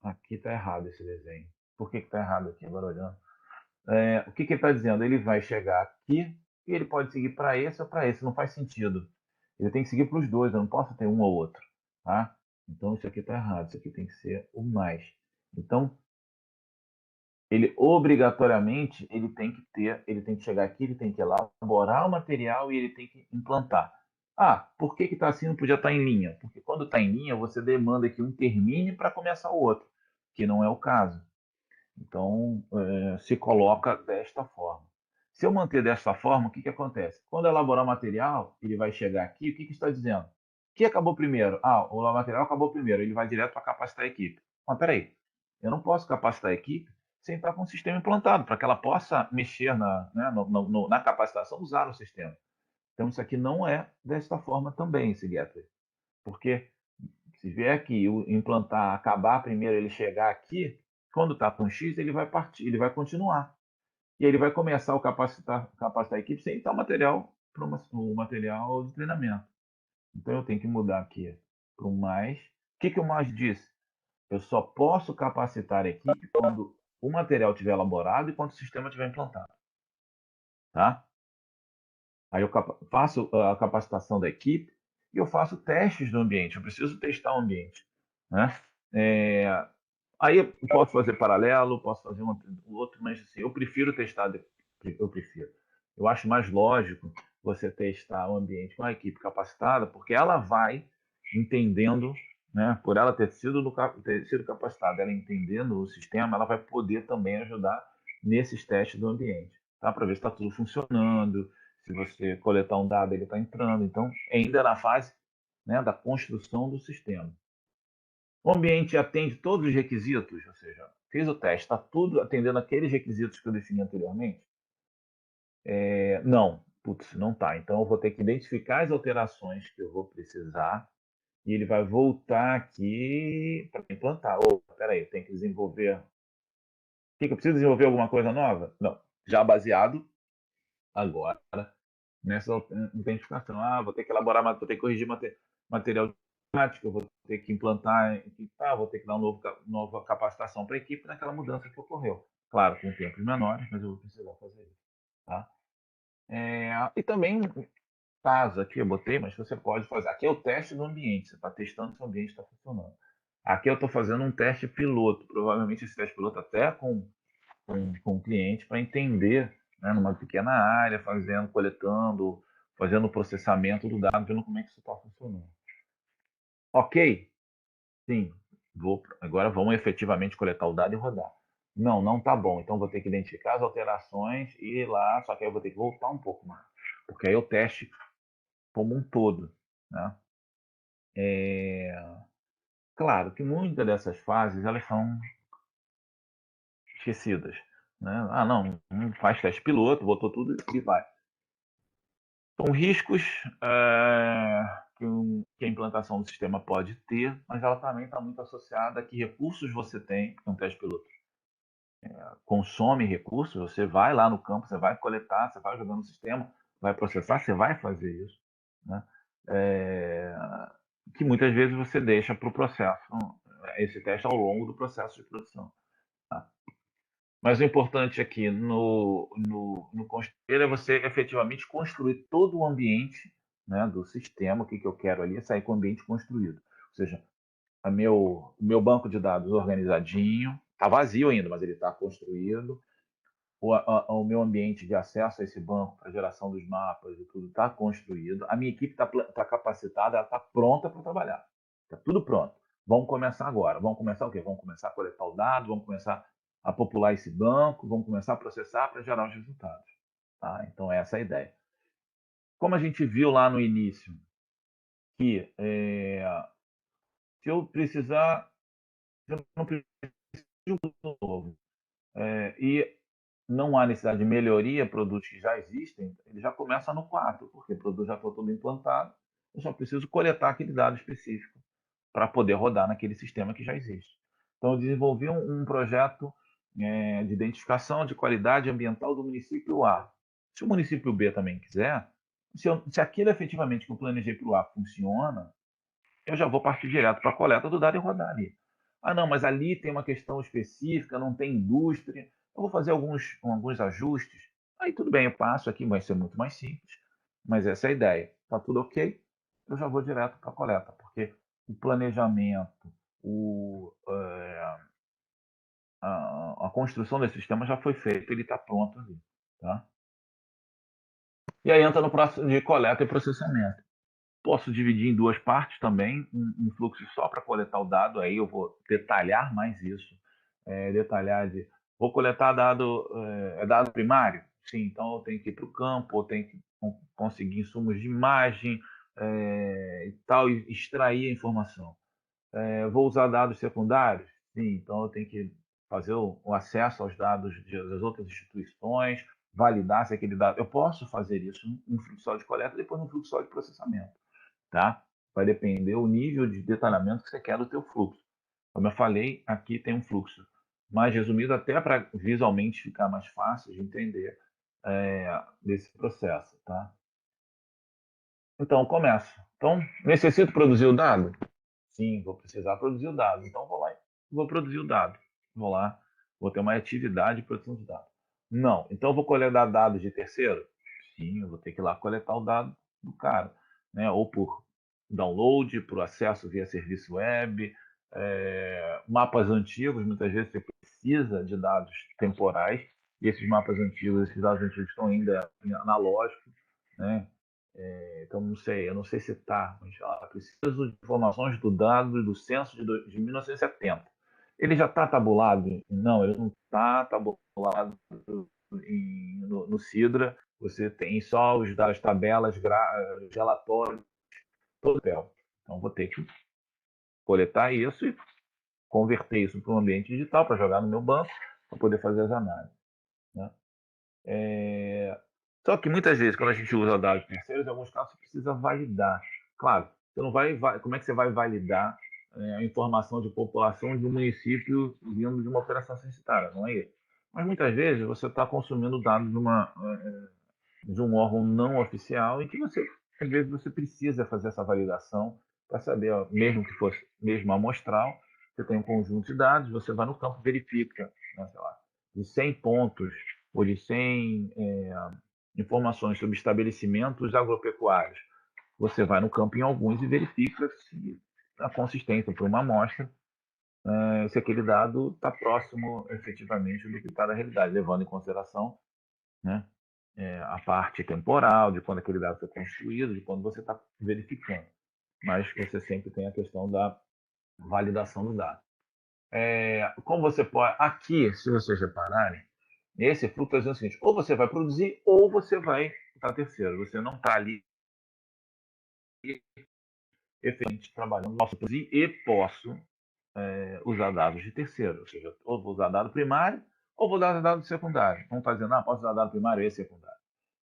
Aqui está errado esse desenho. Por que está errado aqui, agora olhando? O que ele está dizendo? Ele vai chegar aqui e ele pode seguir para esse ou para esse. Não faz sentido. Ele tem que seguir para os dois. Eu não posso ter um ou outro. Tá? Então, isso aqui está errado. Isso aqui tem que ser o mais. Então, ele obrigatoriamente ele tem que chegar aqui, ele tem que elaborar o material e ele tem que implantar. Por que está assim? Não podia estar em linha? Porque quando está em linha, você demanda que um termine para começar o outro. que não é o caso. Então, se coloca desta forma. Se eu manter desta forma, o que acontece? Quando eu elaborar o material, ele vai chegar aqui, o que está dizendo? O que acabou primeiro? Ah, o material acabou primeiro, ele vai direto para capacitar a equipe. Mas peraí, eu não posso capacitar a equipe sem estar com o sistema implantado, para que ela possa mexer na capacitação, usar o sistema. Então, isso aqui não é desta forma também, esse gateway. Porque se vier aqui implantar, acabar primeiro, ele chegar aqui, quando está com X, ele vai partir, ele vai continuar. E ele vai começar a capacitar a equipe sem estar o material de treinamento. Então eu tenho que mudar aqui para o mais. O que o mais diz? Eu só posso capacitar a equipe quando o material estiver elaborado e quando o sistema estiver implantado. Tá? Aí eu faço a capacitação da equipe e eu faço testes do ambiente. Eu preciso testar o ambiente. Né? Aí eu posso fazer paralelo, posso fazer um outro, mas assim, eu prefiro testar. Eu acho mais lógico você testar o ambiente com a equipe capacitada, porque ela vai entendendo, né, por ela ter sido capacitada, ela entendendo o sistema, ela vai poder também ajudar nesses testes do ambiente, tá? Para ver se está tudo funcionando, se você coletar um dado, ele está entrando. Então, ainda na fase, né, da construção do sistema. O ambiente atende todos os requisitos, ou seja, fiz o teste, está tudo atendendo aqueles requisitos que eu defini anteriormente? Não, putz, não está. Então eu vou ter que identificar as alterações que eu vou precisar e ele vai voltar aqui para implantar. Espera aí, tem que desenvolver. O que eu preciso desenvolver alguma coisa nova? Não, já baseado agora nessa identificação. Vou ter que elaborar, vou ter que corrigir material prática, eu vou ter que implantar, vou ter que dar nova capacitação para a equipe naquela mudança que ocorreu. Claro, com tempos menores, mas eu vou precisar fazer isso. Tá? E também, caso aqui eu botei, mas você pode fazer. Aqui é o teste do ambiente, você está testando se o ambiente está funcionando. Aqui eu estou fazendo um teste piloto, provavelmente esse teste piloto até com o cliente para entender, né, numa pequena área, coletando, fazendo o processamento do dado, vendo como é que isso está funcionando. Ok? Sim. Agora vamos efetivamente coletar o dado e rodar. Não está bom. Então vou ter que identificar as alterações e ir lá, só que aí eu vou ter que voltar um pouco mais. Porque aí é o teste como um todo. Né? Claro que muitas dessas fases elas são esquecidas. Né? Não faz teste piloto, botou tudo e vai. São riscos que a implantação do sistema pode ter, mas ela também está muito associada a que recursos você tem, porque um teste piloto consome recursos, você vai lá no campo, você vai coletar, você vai jogando no sistema, vai processar, você vai fazer isso. Né? Que muitas vezes você deixa para o processo, esse teste ao longo do processo de produção. Tá? Mas o importante aqui no construir é você efetivamente construir todo o ambiente, né, do sistema. O que eu quero ali é sair com o ambiente construído. Ou seja, o meu banco de dados organizadinho, está vazio ainda, mas ele está construído. O meu ambiente de acesso a esse banco para geração dos mapas e tudo está construído. A minha equipe está capacitada, ela está pronta para trabalhar. Está tudo pronto. Vamos começar agora. Vamos começar o quê? Vamos começar a coletar o dado, vamos começar a popular esse banco, vamos começar a processar para gerar os resultados. Tá? Então, essa é a ideia. Como a gente viu lá no início, que se eu precisar, eu não preciso de um produto novo, e não há necessidade de melhoria, produtos que já existem, ele já começa no 4, porque o produto já está todo implantado, eu só preciso coletar aquele dado específico para poder rodar naquele sistema que já existe. Então, eu desenvolvi um projeto de identificação de qualidade ambiental do município A. Se o município B também quiser, se aquilo efetivamente que eu planejei para o A funciona, eu já vou partir direto para a coleta do dado e rodar ali. Não, mas ali tem uma questão específica, não tem indústria, eu vou fazer alguns ajustes. Aí tudo bem, eu passo aqui, vai ser muito mais simples, mas essa é a ideia. Está tudo ok? Eu já vou direto para a coleta, porque o planejamento, a construção desse sistema já foi feita, ele está pronto ali. Tá? E aí entra no processo de coleta e processamento. Posso dividir em duas partes também, um fluxo só para coletar o dado, aí eu vou detalhar mais isso detalhar de vou coletar dado, dado primário? Sim, então eu tenho que ir para o campo, eu tenho que conseguir insumos de imagem e tal, e extrair a informação. Vou usar dados secundários? Sim, então eu tenho que fazer o acesso aos dados das outras instituições, validar se aquele dado. Eu posso fazer isso no fluxo de coleta, depois no fluxo de processamento, tá? Vai depender do nível de detalhamento que você quer do teu fluxo. Como eu falei, aqui tem um fluxo mais resumido, até para visualmente ficar mais fácil de entender desse processo, tá? Então, começo. Então, necessito produzir o dado? Sim, vou precisar produzir o dado. Então, vou lá e vou produzir o dado. Vou lá, vou ter uma atividade de produção de dados. Não. Então, eu vou coletar dados de terceiro? Sim, eu vou ter que ir lá coletar o dado do cara, né? Ou por download, por acesso via serviço web, mapas antigos. Muitas vezes você precisa de dados temporais, e esses mapas antigos, esses dados antigos estão ainda analógicos, né? Então, não sei, eu não sei se está, mas preciso de informações do dado do censo de 1970. Ele já está tabulado? Não, ele não está tabulado no Sidra. Você tem só os dados, tabelas, relatórios, todo o papel. Então, vou ter que coletar isso e converter isso para um ambiente digital, para jogar no meu banco, para poder fazer as análises, né? Só que muitas vezes, quando a gente usa dados terceiros, em alguns casos você precisa validar. Claro, você não vai, como é que você vai validar a informação de população de um município vindo de uma operação censitária? Não é isso. Mas muitas vezes você está consumindo dados de um órgão não oficial e que você, às vezes, você precisa fazer essa validação para saber, ó, mesmo que fosse mesmo amostral, você tem um conjunto de dados, você vai no campo, verifica, né, sei lá, de 100 pontos ou de 100 informações sobre estabelecimentos agropecuários. Você vai no campo em alguns e verifica se a consistência para uma amostra, se aquele dado está próximo efetivamente do que está na realidade, levando em consideração, né, a parte temporal, de quando aquele dado foi construído, de quando você está verificando. Mas você sempre tem a questão da validação do dado. Como você pode. Aqui, se vocês repararem, esse fluxo está dizendo o seguinte: ou você vai produzir, ou você vai para terceiro. Você não está ali efetivamente trabalhando. Posso produzir e posso usar dados de terceiro. Ou seja, ou vou usar dado primário, ou vou usar dado secundário. Não está dizendo, posso usar dado primário e secundário.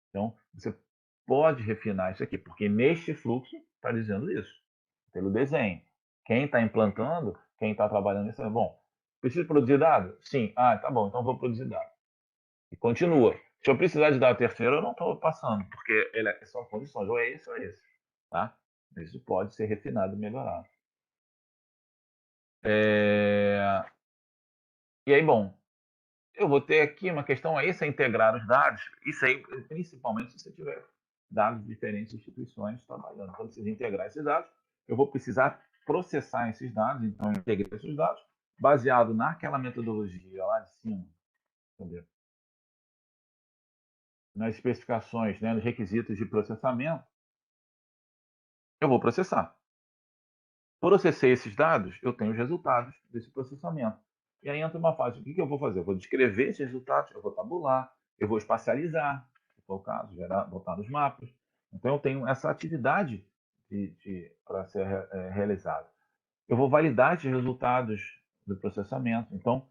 Então, você pode refinar isso aqui, porque neste fluxo está dizendo isso, pelo desenho. Quem está implantando, quem está trabalhando isso, bom, preciso produzir dado? Sim. Tá bom, então vou produzir dado. E continua. Se eu precisar de dado terceiro, eu não estou passando, porque são condições, ou é esse ou é esse. Tá? Isso pode ser refinado e melhorado. E aí, bom, eu vou ter aqui uma questão aí, se é integrar os dados, isso aí, principalmente se você tiver dados de diferentes instituições trabalhando. Então, eu preciso integrar esses dados, eu vou precisar processar esses dados, então eu integrei esses dados, baseado naquela metodologia lá de cima, entendeu? Nas especificações, né, nos requisitos de processamento, eu vou processar. Processei esses dados, eu tenho os resultados desse processamento. E aí entra uma fase, o que eu vou fazer? Eu vou descrever esses resultados, eu vou tabular, eu vou espacializar, se for o caso, botar nos mapas. Então eu tenho essa atividade para ser realizada. Eu vou validar esses resultados do processamento. Então,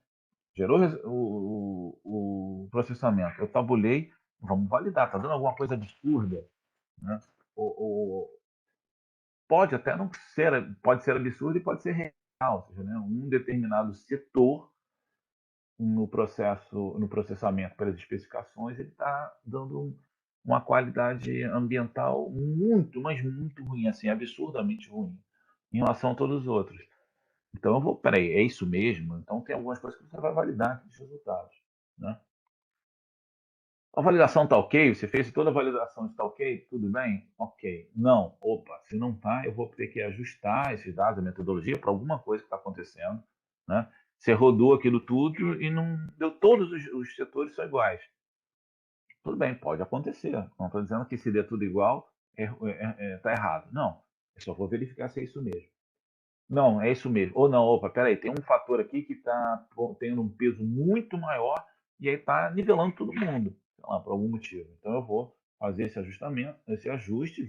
gerou o processamento, eu tabulei, vamos validar, está dando alguma coisa absurda, né? Pode até não ser, pode ser absurdo e pode ser real, ou seja, né, um determinado setor no processo, no processamento pelas especificações, ele está dando uma qualidade ambiental muito, mas muito ruim, assim, absurdamente ruim, em relação a todos os outros. Então eu vou, peraí, é isso mesmo? Então tem algumas coisas que você vai validar aqueles resultados, né? A validação está ok? Você fez toda a validação, está ok? Tudo bem? Ok. Não. Opa, se não está, eu vou ter que ajustar esses dados, a metodologia, para alguma coisa que está acontecendo, né? Você rodou aquilo tudo e não deu, todos os setores são iguais. Tudo bem, pode acontecer. Não estou dizendo que se der tudo igual, está errado. Não. Eu só vou verificar se é isso mesmo. Não, é isso mesmo. Ou não, opa, peraí, tem um fator aqui que está tendo um peso muito maior e aí está nivelando todo mundo, sei lá, por algum motivo. Então eu vou fazer esse ajustamento, esse ajuste,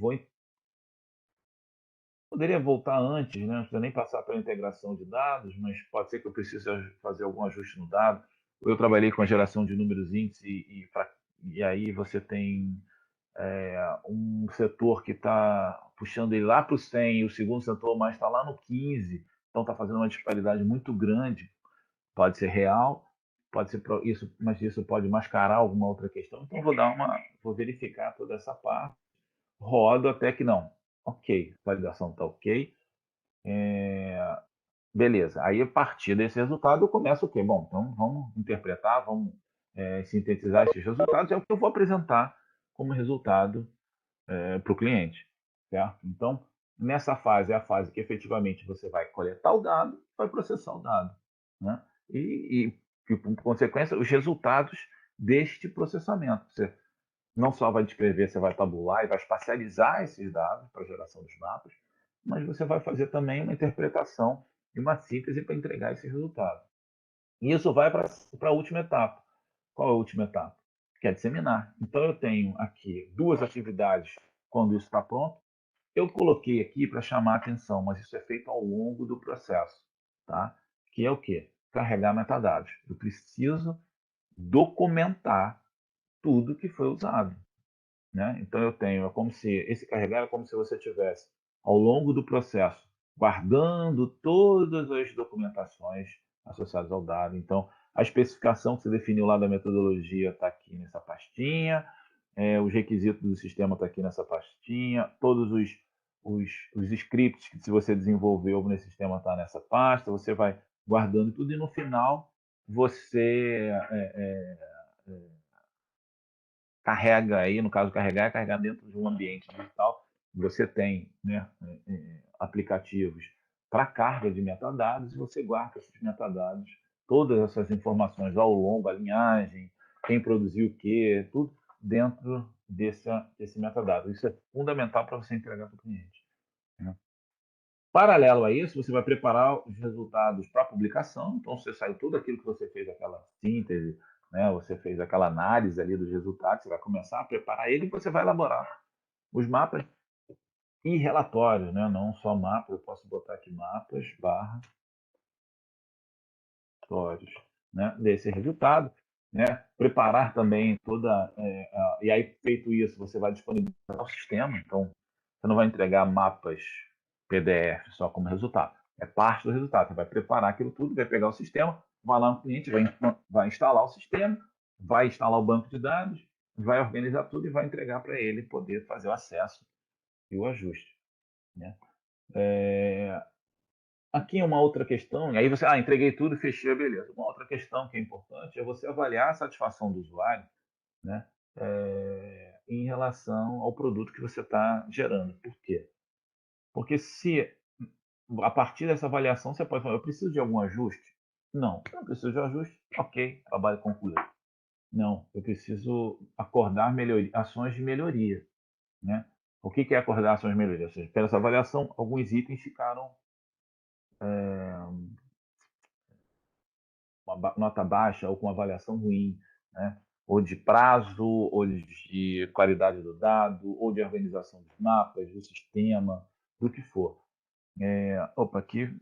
poderia voltar antes, né? Não precisa nem passar pela integração de dados, mas pode ser que eu precise fazer algum ajuste no dado. Eu trabalhei com a geração de números índice e aí você tem um setor que está puxando ele lá para o 100 e o segundo setor mais está lá no 15, então está fazendo uma disparidade muito grande. Pode ser real, pode ser isso, mas isso pode mascarar alguma outra questão. Então vou verificar toda essa parte, rodo até que não. Ok, validação está ok. Beleza. Aí a partir desse resultado eu começo o quê? Bom, então vamos interpretar, vamos sintetizar esses resultados, é o que eu vou apresentar como resultado para o cliente, certo? Então, nessa fase é a fase que efetivamente você vai coletar o dado, vai processar o dado, né? Por consequência, os resultados deste processamento. Você não só vai descrever, você vai tabular e vai espacializar esses dados para a geração dos mapas, mas você vai fazer também uma interpretação e uma síntese para entregar esse resultado. E isso vai para a última etapa. Qual é a última etapa? Que é disseminar. Então, eu tenho aqui duas atividades quando isso está pronto. Eu coloquei aqui para chamar a atenção, mas isso é feito ao longo do processo, tá? Que é o quê? Carregar metadados. Eu preciso documentar tudo que foi usado, né? Então eu tenho, é como se esse carregar é como se você tivesse ao longo do processo guardando todas as documentações associadas ao dado. Então a especificação que você definiu lá da metodologia está aqui nessa pastinha, os requisitos do sistema está aqui nessa pastinha, todos os scripts que se você desenvolveu nesse sistema está nessa pasta. Você vai guardando tudo e no final você carrega aí, no caso carregar, é carregar dentro de um ambiente digital. Você tem, né, aplicativos para carga de metadados e você guarda esses metadados, todas essas informações ao longo, a linhagem, quem produziu o quê, tudo dentro desse metadado. Isso é fundamental para você entregar para o cliente, né? Paralelo a isso, você vai preparar os resultados para publicação. Então, você saiu tudo aquilo que você fez, aquela síntese, né? Você fez aquela análise ali dos resultados, você vai começar a preparar ele e você vai elaborar os mapas e relatórios, né? Não só mapas, eu posso botar aqui mapas barra relatórios, né? Desse resultado, né? Preparar também toda... e aí, feito isso, você vai disponibilizar o sistema. Então, você não vai entregar mapas PDF só como resultado. É parte do resultado. Você vai preparar aquilo tudo, vai pegar o sistema, vai lá no cliente, vai instalar o sistema, vai instalar o banco de dados, vai organizar tudo e vai entregar para ele poder fazer o acesso e o ajuste, né? Aqui é uma outra questão, e aí você, entreguei tudo, fechei, beleza. Uma outra questão que é importante é você avaliar a satisfação do usuário, né? Em relação ao produto que você está gerando. Por quê? Porque se a partir dessa avaliação você pode falar, eu preciso de algum ajuste? Não, eu não preciso de um ajuste. Ok, trabalho concluído. Não, eu preciso acordar ações de melhoria, né? O que é acordar ações de melhoria? Ou seja, pela essa avaliação, alguns itens ficaram uma nota baixa ou com avaliação ruim, né? Ou de prazo, ou de qualidade do dado, ou de organização dos mapas, do sistema, do que for.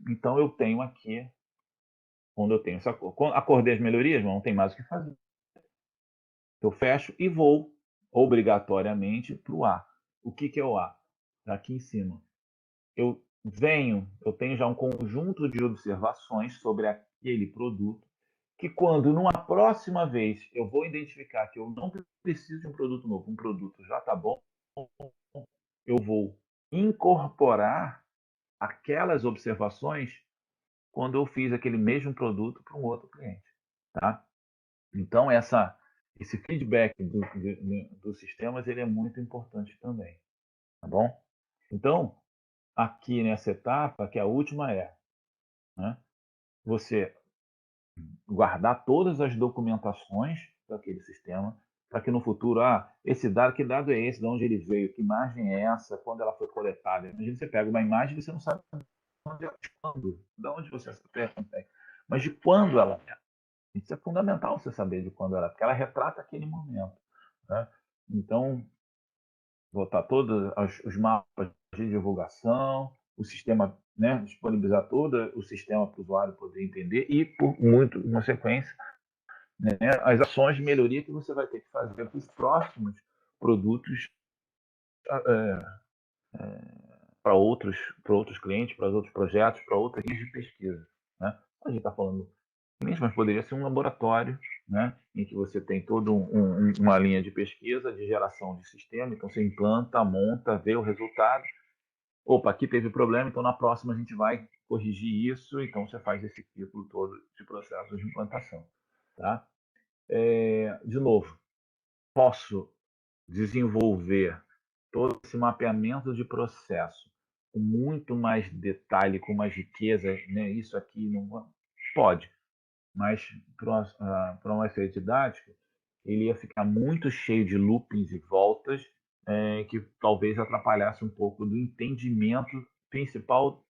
Então eu tenho aqui, quando eu tenho acordei as melhorias, não tem mais o que fazer. Eu fecho e vou obrigatoriamente para o A. O que é o A? Aqui em cima. Eu tenho já um conjunto de observações sobre aquele produto que quando numa próxima vez eu vou identificar que eu não preciso de um produto novo, um produto já está bom, eu vou incorporar aquelas observações quando eu fiz aquele mesmo produto para um outro cliente, tá? Então esse feedback dos sistemas ele é muito importante também, tá bom? Então aqui nessa etapa, que a última né, você guardar todas as documentações daquele sistema, para que no futuro, esse dado, que dado é esse, de onde ele veio, que imagem é essa, quando ela foi coletada. Imagina, você pega uma imagem e você não sabe. de quando, de onde você essa terra consegue, mas de quando ela é. Isso é fundamental você saber de quando ela é, porque ela retrata aquele momento. Né? Então, botar todos os mapas de divulgação, o sistema, né, disponibilizar todo o sistema para o usuário poder entender e, por muito, na sequência, né, as ações de melhoria que você vai ter que fazer para os próximos produtos para outros clientes, para outros projetos, para outras linhas de pesquisa. Né? A gente está falando mesmo, mas poderia ser um laboratório, né, em que você tem toda uma linha de pesquisa, de geração de sistema, então você implanta, monta, vê o resultado. Opa, aqui teve problema, então na próxima a gente vai corrigir isso, então você faz esse ciclo todo de processos de implantação. Tá? De novo, posso desenvolver todo esse mapeamento de processo com muito mais detalhe, com mais riqueza, né? Isso aqui não pode, mas para uma efeito didático, ele ia ficar muito cheio de loopings e voltas, que talvez atrapalhasse um pouco do entendimento principal,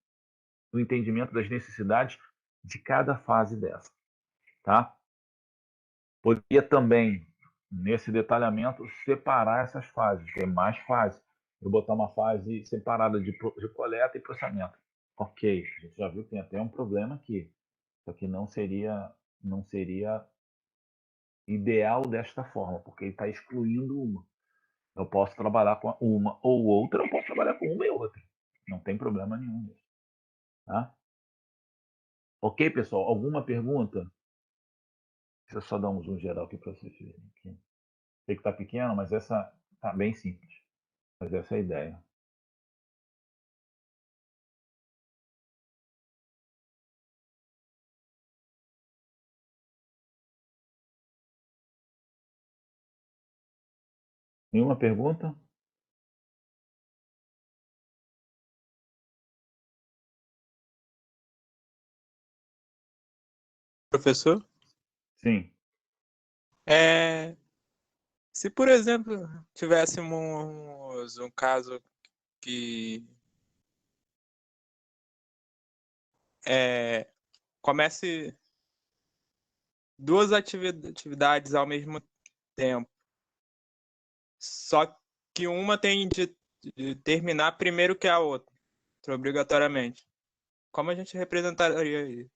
do entendimento das necessidades de cada fase dessa. Tá? Poderia também, nesse detalhamento, separar essas fases, ter mais fases. Eu botar uma fase separada de coleta e processamento. Ok, a gente já viu que tem até um problema aqui. Só que não seria ideal desta forma, porque ele está excluindo uma. Eu posso trabalhar com uma ou outra, eu posso trabalhar com uma e outra. Não tem problema nenhum nisso. Tá? Ok, pessoal? Alguma pergunta? Deixa eu só dar um zoom geral aqui para vocês verem. Aqui. Sei que está pequeno, mas essa está bem simples. Mas essa é a ideia. Nenhuma pergunta? Professor, Sim. é, se por exemplo tivéssemos um caso que comece duas atividades ao mesmo tempo, só que uma tem de terminar primeiro que a outra, obrigatoriamente. Como a gente representaria isso?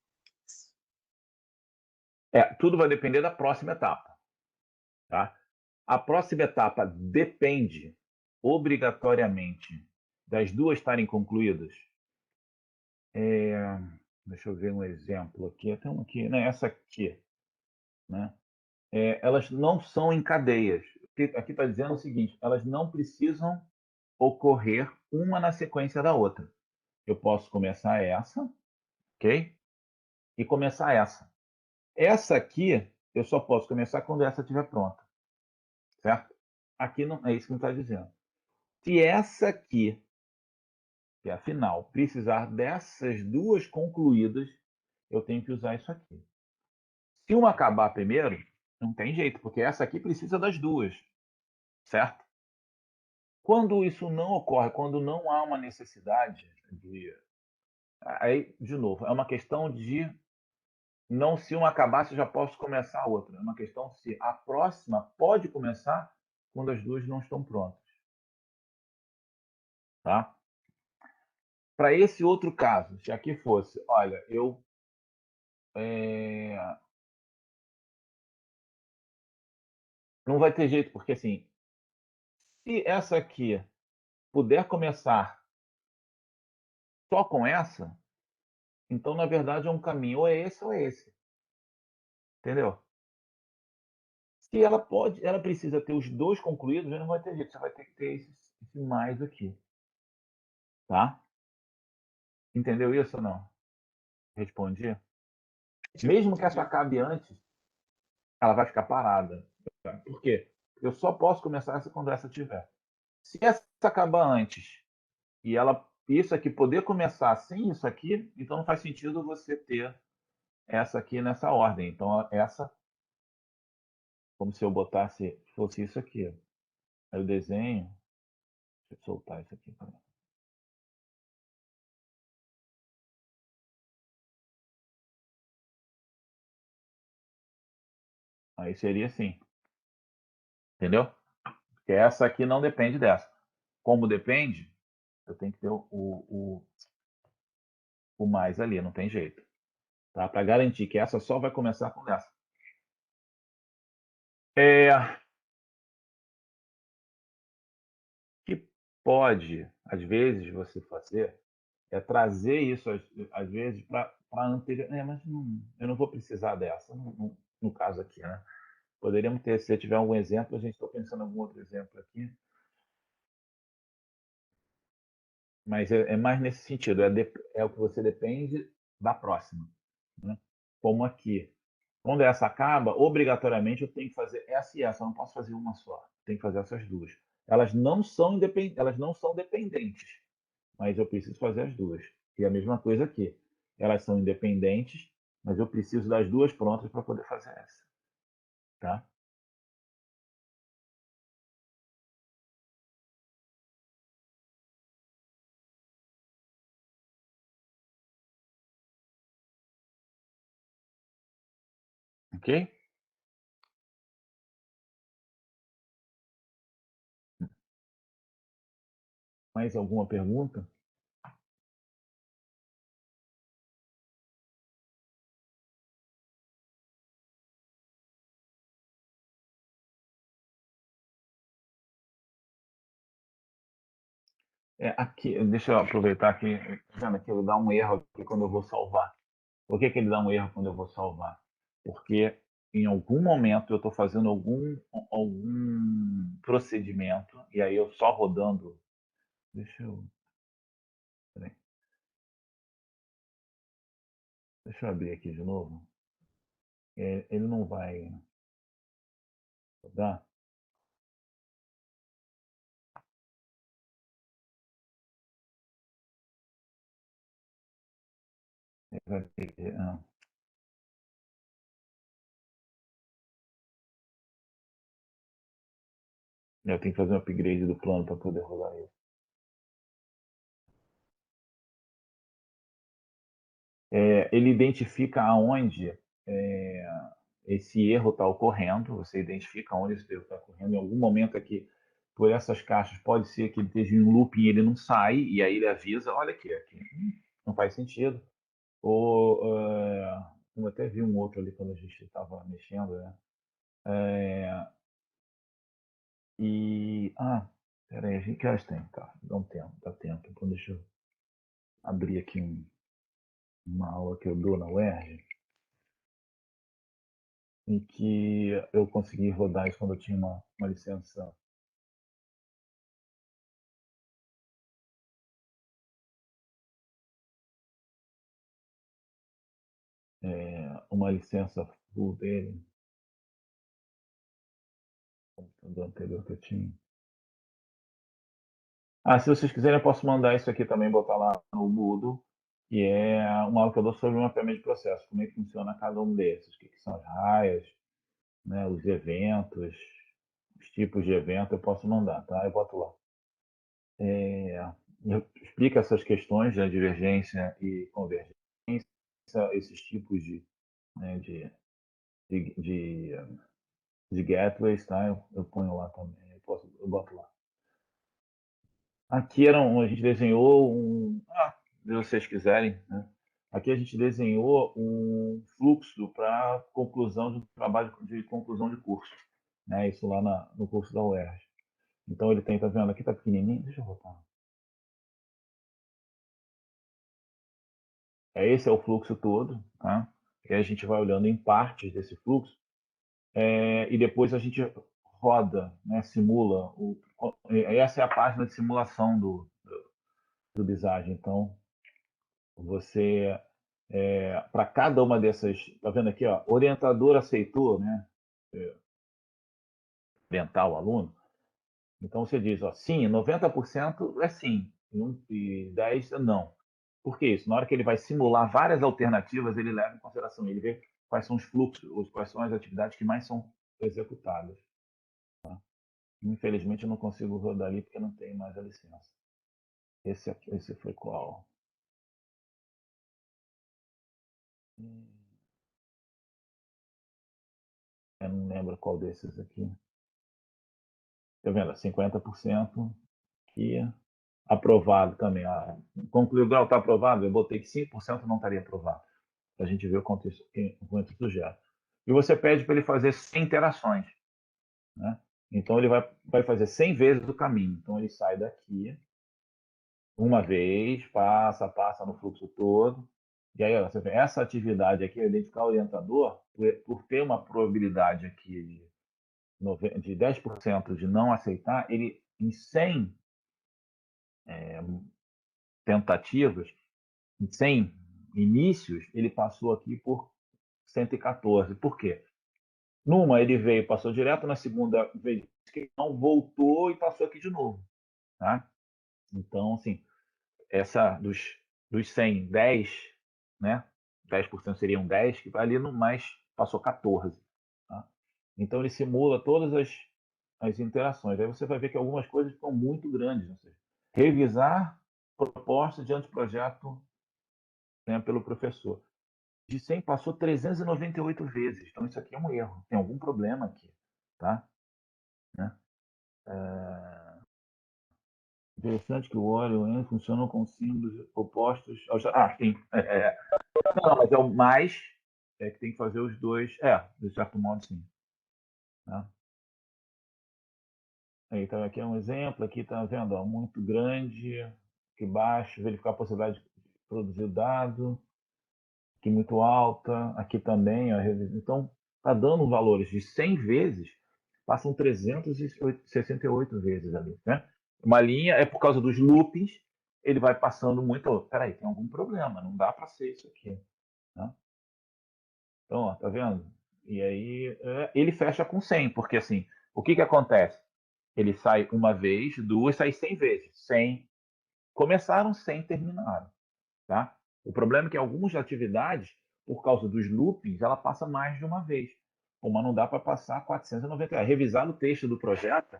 Tudo vai depender da próxima etapa. Tá? A próxima etapa depende obrigatoriamente das duas estarem concluídas. Deixa eu ver um exemplo aqui. Tem uma aqui, né? Essa aqui. Né? Elas não são em cadeias. Aqui está dizendo o seguinte: elas não precisam ocorrer uma na sequência da outra. Eu posso começar essa, ok? E começar essa. Essa aqui, eu só posso começar quando essa estiver pronta. Certo? Aqui não é isso que não está dizendo. Se essa aqui, que é a final, precisar dessas duas concluídas, eu tenho que usar isso aqui. Se uma acabar primeiro, não tem jeito, porque essa aqui precisa das duas. Certo? Quando isso não ocorre, quando não há uma necessidade de. Aí, de novo, é uma questão de não se uma acabar, se eu já posso começar a outra. É uma questão se a próxima pode começar quando as duas não estão prontas. Tá? Para esse outro caso, se aqui fosse, olha, não vai ter jeito, porque assim, se essa aqui puder começar só com essa, então na verdade é um caminho, ou é esse ou é esse. Entendeu? Se ela precisa ter os dois concluídos, não vai ter jeito, você vai ter que ter esse mais aqui. Tá? Entendeu isso ou não? Respondi? Mesmo que essa acabe antes, ela vai ficar parada. Por quê? Eu só posso começar essa quando essa tiver. Se essa acabar antes e isso aqui poder começar sem isso aqui, então não faz sentido você ter essa aqui nessa ordem. Então essa, como se eu botasse, fosse isso aqui. Aí eu desenho, deixa eu soltar isso aqui. Aí seria assim, entendeu? Porque essa aqui não depende dessa. Como depende, eu tenho que ter o mais ali, não tem jeito. Tá? Para garantir que essa só vai começar com essa. O que pode, às vezes, você fazer é trazer isso, às vezes, para anterior. Mas eu não vou precisar dessa, no caso aqui, né? Poderíamos ter, se tiver algum exemplo, a gente está pensando em algum outro exemplo aqui, mas é mais nesse sentido, é o que você depende da próxima, né? Como aqui. Quando essa acaba, obrigatoriamente eu tenho que fazer essa e essa, eu não posso fazer uma só, tenho que fazer essas duas. Elas não são dependentes, mas eu preciso fazer as duas. E a mesma coisa aqui. Elas são independentes, mas eu preciso das duas prontas para poder fazer essa. Tá? Ok? Mais alguma pergunta? Aqui, deixa eu aproveitar aqui, tá vendo aqui, ele dá um erro aqui quando eu vou salvar. Por que ele dá um erro quando eu vou salvar? Porque em algum momento eu estou fazendo algum procedimento, e aí eu só rodando. Deixa eu. Peraí, deixa eu abrir aqui de novo. Ele não vai rodar. Ele vai ter que, eu tenho que fazer um upgrade do plano para poder rodar ele. Ele identifica aonde esse erro está ocorrendo, você identifica onde esse erro está ocorrendo. Em algum momento aqui, por essas caixas, pode ser que ele esteja em um looping e ele não sai, e aí ele avisa, olha aqui não faz sentido. Ou, eu até vi um outro ali quando a gente estava mexendo, né? Peraí, a gente que horas tem? Tá, dá um tempo, dá tempo. Então deixa eu abrir aqui uma aula que eu dou na UERJ, em que eu consegui rodar isso quando eu tinha uma licença. Uma licença full dele, do anterior que eu tinha. Se vocês quiserem, eu posso mandar isso aqui também, botar lá no Moodle, que é uma aula que eu dou sobre o mapeamento de processo, como é que funciona cada um desses, o que são as raias, né, os eventos, os tipos de evento, eu posso mandar, tá? Eu boto lá. Explica essas questões de divergência e convergência, esses tipos né, de gateways, tá? Eu ponho lá também, eu boto lá. Aqui a gente desenhou se vocês quiserem, né? Aqui a gente desenhou um fluxo para conclusão de trabalho de conclusão de curso, né? Isso lá no curso da UERJ. Então ele tem, tá vendo? Aqui tá pequenininho, deixa eu botar. Esse é o fluxo todo, tá? E a gente vai olhando em partes desse fluxo, e depois a gente roda, né? Simula. Essa é a página de simulação do Visage. Então você para cada uma dessas, tá vendo aqui, ó, orientador aceitou, né? Orientar o aluno. Então você diz, ó, sim, 90% é sim, e 10% é não. Por que isso? Na hora que ele vai simular várias alternativas, ele leva em consideração, ele vê quais são os fluxos, quais são as atividades que mais são executadas. Tá? Infelizmente eu não consigo rodar ali porque não tem mais a licença. Esse foi qual? Eu não lembro qual desses aqui. Tá vendo? 50% aqui. Aprovado também. Concluiu o grau, está aprovado? Eu botei que 5% não estaria aprovado. Para a gente ver quanto isso gera. E você pede para ele fazer 100 interações. Né? Então, ele vai fazer 100 vezes o caminho. Então, ele sai daqui, uma vez, passa no fluxo todo. E aí, ó, você vê, essa atividade aqui, identificar o orientador, por ter uma probabilidade aqui de 10% de não aceitar, ele, em 100 tentativas, em 100 inícios, ele passou aqui por 114. Por quê? Numa ele veio, passou direto, na segunda vez que não, voltou e passou aqui de novo. Tá? Então, assim, essa dos 100, 10, né? 10% seriam 10, que vai ali no mais, passou 14. Tá? Então, ele simula todas as interações. Aí você vai ver que algumas coisas ficam muito grandes. Ou seja, revisar proposta de anteprojeto, né, pelo professor. De 100 passou 398 vezes. Então, isso aqui é um erro. Tem algum problema aqui. Tá? Né? Interessante que o óleo e o N funcionam com símbolos opostos aos. Sim. Não, mas é o mais que tem que fazer os dois. De certo modo, sim. Tá? Então, aqui é um exemplo. Aqui está vendo? Ó, muito grande, aqui baixo, verificar a possibilidade de produzir o dado. Aqui muito alta, aqui também. Ó, então, está dando valores de 100 vezes, passam 368 vezes ali. Né? Uma linha é por causa dos loopings, ele vai passando muito. Peraí, tem algum problema, não dá para ser isso aqui. Né? Então, ó, tá vendo? E aí ele fecha com 100, porque assim, o que acontece? Ele sai uma vez, duas, sai 100 vezes. 100 começaram, 100 terminaram. Tá? O problema é que algumas atividades, por causa dos loopings, ela passa mais de uma vez. Mas não dá para passar 490. Revisar o texto do projeto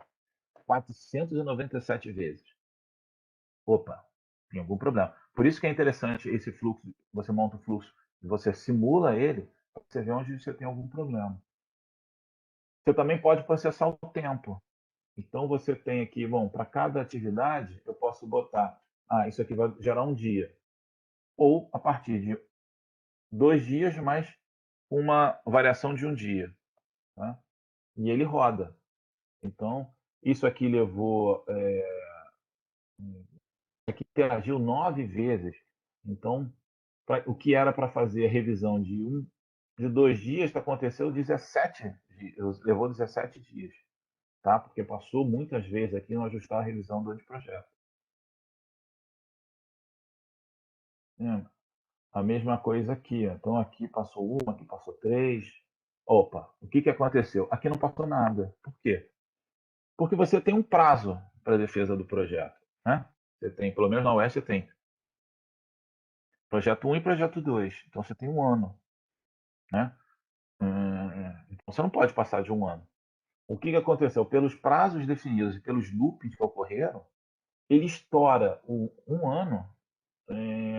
497 vezes. Opa, tem algum problema. Por isso que é interessante esse fluxo, você monta o fluxo, você simula ele, para você ver onde você tem algum problema. Você também pode processar o tempo. Então você tem aqui, bom, para cada atividade, eu posso botar, isso aqui vai gerar um dia. Ou a partir de 2 dias mais uma variação de um dia. Tá? E ele roda. Então, isso aqui levou. Aqui interagiu 9 vezes. Então, o que era para fazer a revisão de 2 dias, aconteceu 17 dias, levou 17 dias. Tá? Porque passou muitas vezes aqui no ajustar a revisão do anteprojeto. A mesma coisa aqui. Então, aqui passou uma, aqui passou 3. Opa, o que aconteceu? Aqui não passou nada. Por quê? Porque você tem um prazo para a defesa do projeto. Né? Você tem, pelo menos na UES, você tem projeto 1 e projeto 2. Então, você tem um ano. Né? Então, você não pode passar de um ano. O que aconteceu? Pelos prazos definidos e pelos loopings que ocorreram, ele estoura um ano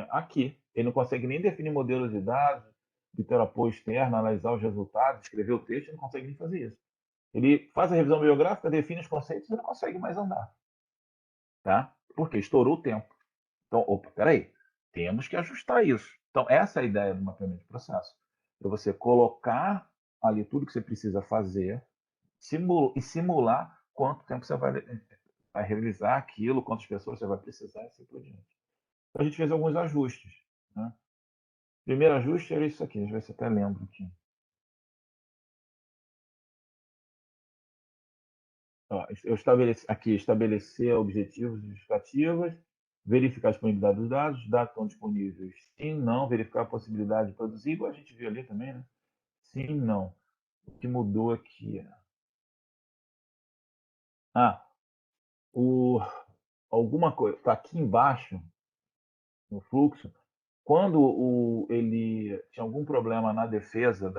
aqui. Ele não consegue nem definir modelos de dados, de ter apoio externo, analisar os resultados, escrever o texto, ele não consegue nem fazer isso. Ele faz a revisão bibliográfica, define os conceitos e não consegue mais andar. Tá? Porque estourou o tempo. Então, opa, peraí, temos que ajustar isso. Então, essa é a ideia do mapeamento de processo. É você colocar ali tudo que você precisa fazer e simular quanto tempo você vai realizar aquilo, quantas pessoas você vai precisar e assim por diante. Então, a gente fez alguns ajustes. Né? O primeiro ajuste era isso aqui, deixa eu ver se eu até lembro aqui. Ó, eu estabelecer objetivos e justificativas, verificar a disponibilidade dos dados estão disponíveis, sim, não, verificar a possibilidade de produzir, igual a gente viu ali também, né? Sim, não. O que mudou aqui? Ah, alguma coisa, está aqui embaixo, no fluxo, quando ele tinha algum problema na defesa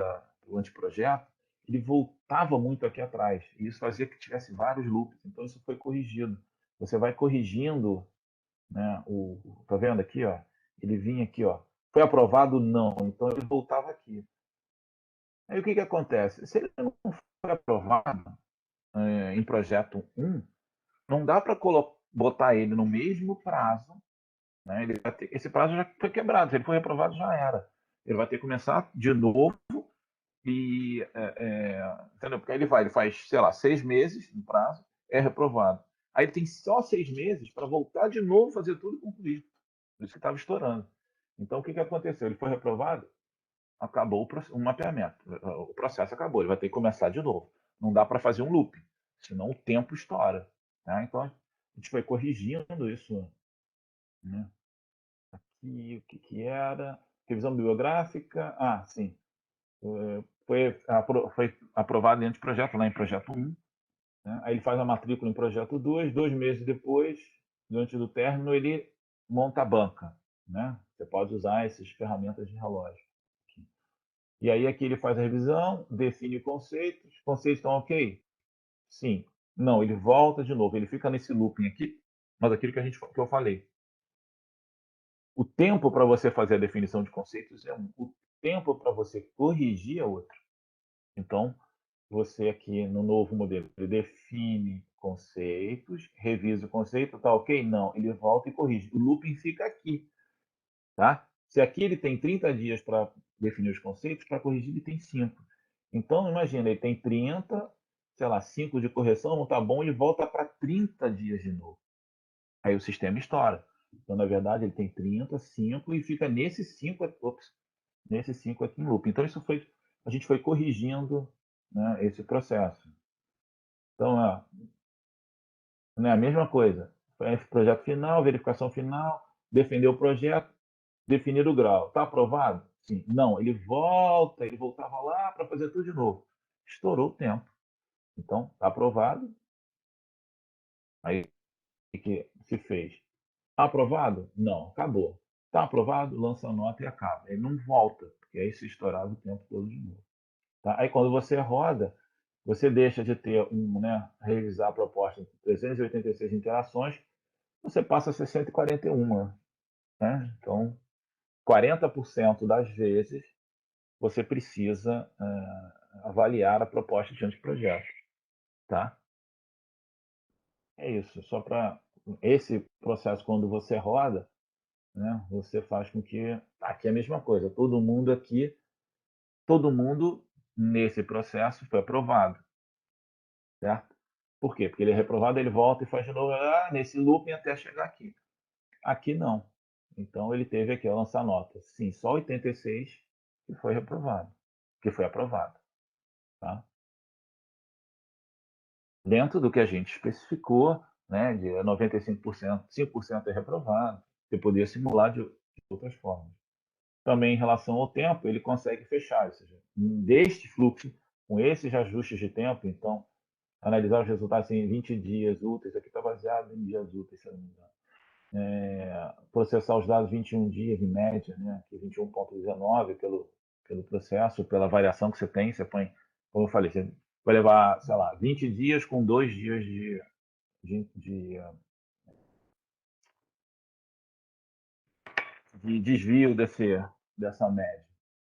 do anteprojeto, ele voltava muito aqui atrás, e isso fazia que tivesse vários loops, então isso foi corrigido. Você vai corrigindo, né, tá vendo aqui, ó? Ele vinha aqui, ó. Foi aprovado? Não. Então ele voltava aqui. Aí o que acontece? Se ele não for aprovado em projeto 1, não dá para botar ele no mesmo prazo, né? Esse prazo já foi quebrado, se ele for reprovado já era. Ele vai ter que começar de novo e entendeu? Porque aí ele faz, sei lá, 6 meses no prazo, é reprovado. Aí ele tem só 6 meses para voltar de novo, fazer tudo e concluir. Por isso que estava estourando. Então o que aconteceu? Ele foi reprovado, acabou o mapeamento. O processo acabou, ele vai ter que começar de novo. Não dá para fazer um loop, senão o tempo estoura. Tá? Então a gente foi corrigindo isso, né? Aqui, o que era? Revisão bibliográfica. Ah, sim. Foi aprovado dentro de projeto, lá em projeto 1. Né? Aí ele faz a matrícula em projeto 2, 2 meses depois, diante do término, ele monta a banca. Né? Você pode usar essas ferramentas de relógio. E aí aqui ele faz a revisão, define conceitos. Conceitos estão ok? Sim. Não, ele volta de novo, ele fica nesse looping aqui, mas aquilo que eu falei. O tempo para você fazer a definição de conceitos é um. O tempo para você corrigir é outro. Então, você aqui no novo modelo, ele define conceitos, revisa o conceito, tá ok? Não, ele volta e corrige. O looping fica aqui, tá? Se aqui ele tem 30 dias para definir os conceitos, para corrigir ele tem 5. Então, imagina, ele tem 30, sei lá, 5 de correção, não tá bom, ele volta para 30 dias de novo. Aí o sistema estoura. Então, na verdade, ele tem 30, 5 e fica nesses 5, nesses 5 aqui em loop. Então, a gente foi corrigindo, né, esse processo. Então, né, a mesma coisa. Projeto final, verificação final, defender o projeto, definir o grau. Está aprovado? Sim. Não, ele voltava lá para fazer tudo de novo. Estourou o tempo. Então, está aprovado. Aí, o que se fez? Aprovado? Não, acabou. Está aprovado, lança a nota e acaba. Ele não volta, porque aí se estourava o tempo todo de novo. Tá? Aí, quando você roda, você deixa de ter revisar a proposta de 386 interações, você passa a ser 141. Né? Então, 40% das vezes você precisa avaliar a proposta de anteprojeto. Tá? É isso. Só para esse processo, quando você roda, né, você faz com que. Aqui é a mesma coisa. Todo mundo nesse processo foi aprovado. Certo? Por quê? Porque ele é reprovado, ele volta e faz de novo nesse looping até chegar aqui. Aqui não. Então ele teve aqui a lançar nota. Sim, só 86 que foi reprovado, que foi aprovado. Tá? Dentro do que a gente especificou, né, de 95%, 5% é reprovado. Você poderia simular de outras formas. Também em relação ao tempo, ele consegue fechar, ou seja, deste fluxo, com esses ajustes de tempo, então, analisar os resultados em 20 dias úteis, aqui está baseado em dias úteis, se eu não me engano. Processar os dados 21 dias em média, né? 21,19 pelo processo, pela variação que você tem. Você põe, como eu falei, você vai levar, sei lá, 20 dias com 2 dias de desvio dessa média.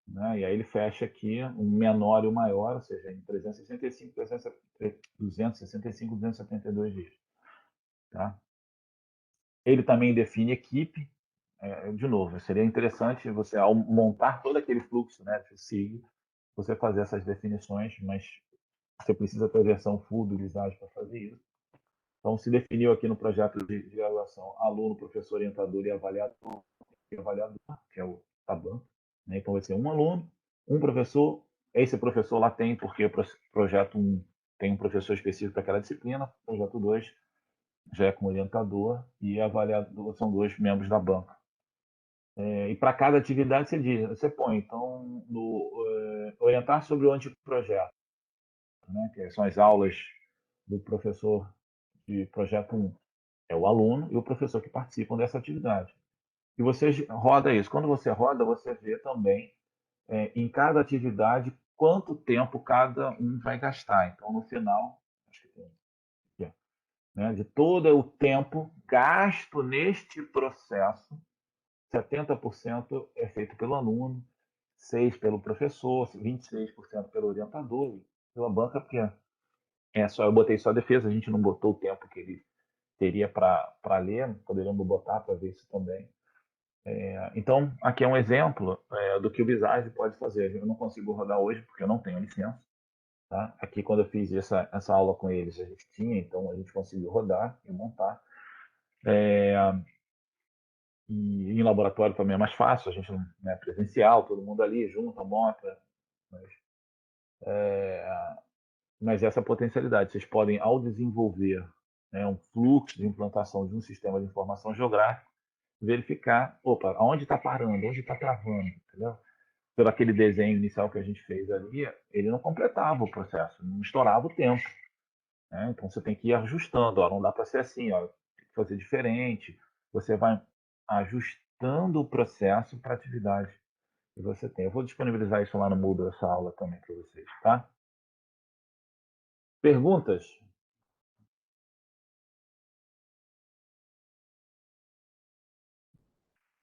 Né? E aí ele fecha aqui um menor e um maior, ou seja, em 365, 265, 272 dias. Tá? Ele também define equipe. De novo, seria interessante você, ao montar todo aquele fluxo, né, de SIG, você fazer essas definições, mas você precisa ter a versão full do Visage para fazer isso. Então, se definiu aqui no projeto de graduação aluno, professor, orientador e avaliador, que é o TABAN. Né? Então, vai ser um aluno, um professor. Esse professor lá tem, porque o projeto 1 tem um professor específico para aquela disciplina, projeto 2 já é com orientador e avaliador são 2 membros da banca. E para cada atividade você põe, então, orientar sobre o anteprojeto, né, que são as aulas do professor de projeto 1. É o aluno e o professor que participam dessa atividade. E você roda isso. Quando você roda, você vê também, em cada atividade, quanto tempo cada um vai gastar. Então, no final, acho que tem aqui, né, de todo o tempo gasto neste processo, 70% é feito pelo aluno, 6% pelo professor, 26% pelo orientador, e pela banca, porque eu botei só a defesa, a gente não botou o tempo que ele teria para ler, poderíamos botar para ver isso também. Então, aqui é um exemplo do que o Visage pode fazer. Eu não consigo rodar hoje porque eu não tenho licença. Tá? Aqui, quando eu fiz essa aula com eles, a gente tinha, então a gente conseguiu rodar e montar. E em laboratório também é mais fácil, a gente não é presencial, todo mundo ali junta, monta. Mas essa potencialidade, vocês podem, ao desenvolver um fluxo de implantação de um sistema de informação geográfica, verificar, opa, onde está parando, onde está travando, entendeu? Pelo aquele desenho inicial que a gente fez ali, ele não completava o processo, não estourava o tempo. Né? Então você tem que ir ajustando, ó, não dá para ser assim, ó, tem que fazer diferente. Você vai ajustando o processo para a atividade que você tem. Eu vou disponibilizar isso lá no Moodle, essa aula também para vocês, tá? Perguntas?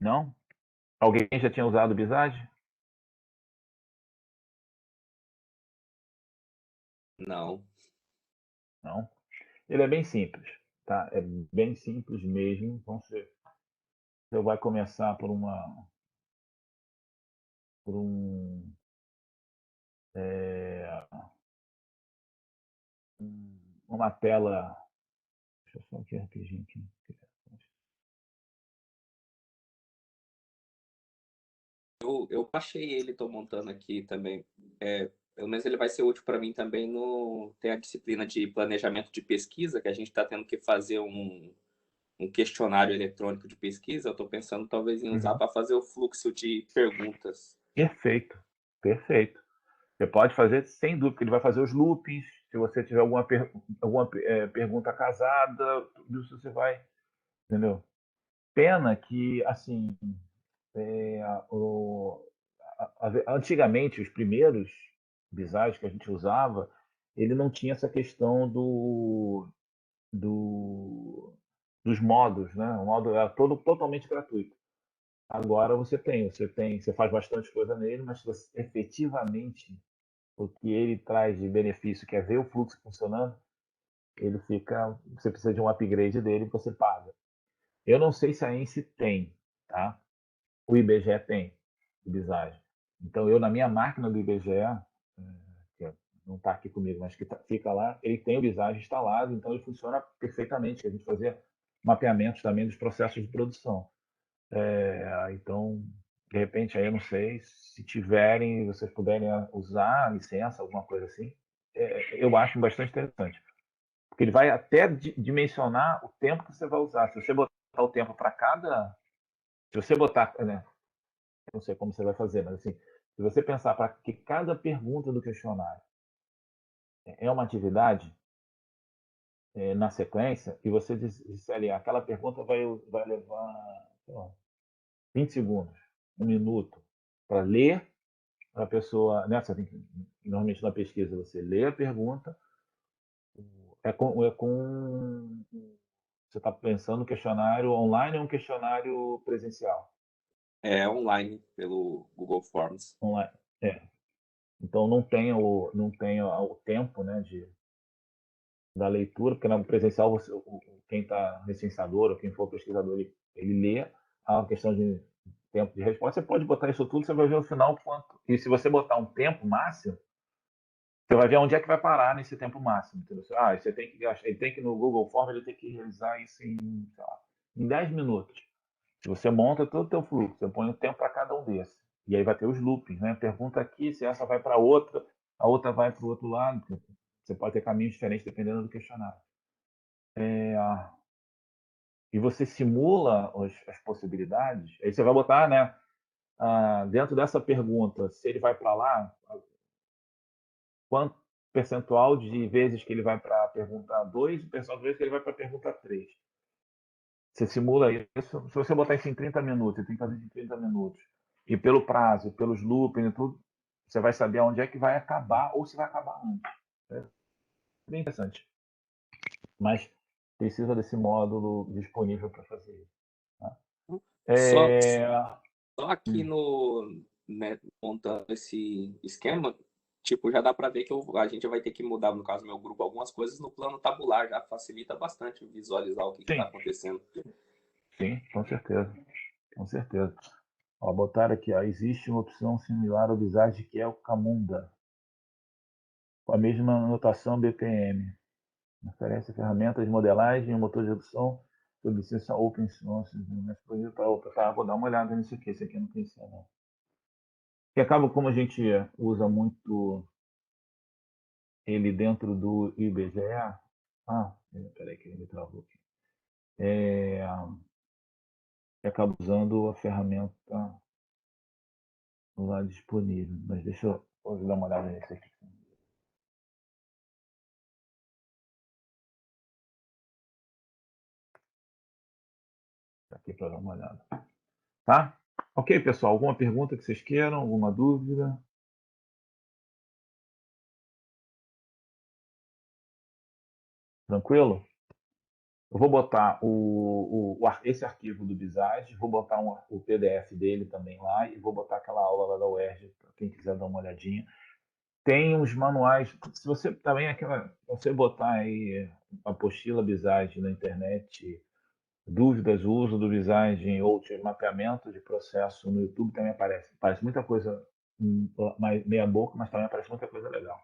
Não? Alguém já tinha usado o Visage? Não. Não? Ele é bem simples, tá? É bem simples mesmo. Então você vai começar por uma tela. Deixa eu só aqui rapidinho. Aqui. Eu baixei ele, estou montando aqui também. Pelo menos ele vai ser útil para mim também tem a disciplina de planejamento de pesquisa, que a gente está tendo que fazer um questionário eletrônico de pesquisa. Eu estou pensando talvez em usar para fazer o fluxo de perguntas. Perfeito, perfeito. Você pode fazer sem dúvida, porque ele vai fazer os loopings. Se você tiver alguma pergunta casada, tudo isso você vai, entendeu? Pena que, assim, antigamente, os primeiros Visage que a gente usava, ele não tinha essa questão dos modos, né? O modo era totalmente gratuito. Agora você faz bastante coisa nele, mas efetivamente o que ele traz de benefício, que é ver o fluxo funcionando, você precisa de um upgrade dele e você paga. Eu não sei se a ENSE tem, tá? O IBGE tem, o Visage. Então, na minha máquina do IBGE, que não está aqui comigo, mas que fica lá, ele tem o Visage instalado, então ele funciona perfeitamente. A gente fazia mapeamentos também dos processos de produção. Então, de repente, aí eu não sei, se tiverem, vocês puderem usar a licença, alguma coisa assim, eu acho bastante interessante. Porque ele vai até dimensionar o tempo que você vai usar. Se você botar o tempo para cada. Se você botar. Né, não sei como você vai fazer, mas assim, se você pensar para que cada pergunta do questionário é uma atividade na sequência, e você disse ali, aquela pergunta vai levar lá, 20 segundos, 1 minuto, para ler, para a pessoa. Né, você tem que, normalmente na pesquisa você lê a pergunta, você está pensando no questionário online ou um questionário presencial? É online, pelo Google Forms. Online. Então não tem o tempo, né, da leitura, porque na presencial quem está licenciador ou quem for pesquisador, ele lê a questão de tempo de resposta. Você pode botar isso tudo, você vai ver no final quanto. E se você botar um tempo máximo, você vai ver onde é que vai parar nesse tempo máximo. Entendeu? Você tem que gastar, ele tem que no Google Form, ele tem que realizar isso em 10 minutos. Se você monta todo o teu fluxo, você põe um tempo para cada um desses. E aí vai ter os loopings, né? Pergunta aqui, se essa vai para outra, a outra vai para o outro lado. Você pode ter caminhos diferentes dependendo do questionário. E você simula as possibilidades. Aí você vai botar, né? Dentro dessa pergunta, se ele vai para lá, quanto percentual de vezes que ele vai para a pergunta 2 e percentual de vezes que ele vai para a pergunta 3. Você simula isso. Se você botar isso em 30 minutos, você tem que fazer em 30 minutos. E pelo prazo, pelos loopings e tudo, você vai saber onde é que vai acabar ou se vai acabar antes. É bem interessante. Mas precisa desse módulo disponível para fazer isso. Tá? Só aqui né, montando esse esquema, tipo, já dá para ver que a gente vai ter que mudar, no caso, meu grupo, algumas coisas no plano tabular, já facilita bastante visualizar o que está Sim, acontecendo. sim, com certeza. Com certeza. Ó, botaram aqui, ó, existe uma opção similar ao Visage que é o Camunda, com a mesma notação BPM. Oferece ferramentas de modelagem e motor de redução sob licença open source. Vou dar uma olhada nisso aqui. Esse aqui eu não conhecia, não. Que acaba, como a gente usa muito ele dentro do IBGE. Peraí que ele me travou aqui. Que acaba usando a ferramenta lá disponível. Mas deixa eu dar uma olhada nesse aqui. Aqui para dar uma olhada. Tá? Ok, pessoal. Alguma pergunta que vocês queiram? Alguma dúvida? Tranquilo? Eu vou botar esse arquivo do Visage, vou botar o PDF dele também lá e vou botar aquela aula lá da UERJ para quem quiser dar uma olhadinha. Tem uns manuais. Se você também você botar aí a apostila Visage na internet, dúvidas, uso do Visage ou de mapeamento de processo no YouTube também aparece. Aparece muita coisa meia boca, mas também aparece muita coisa legal.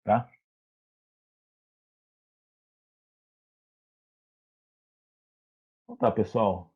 Tá? Então tá, pessoal.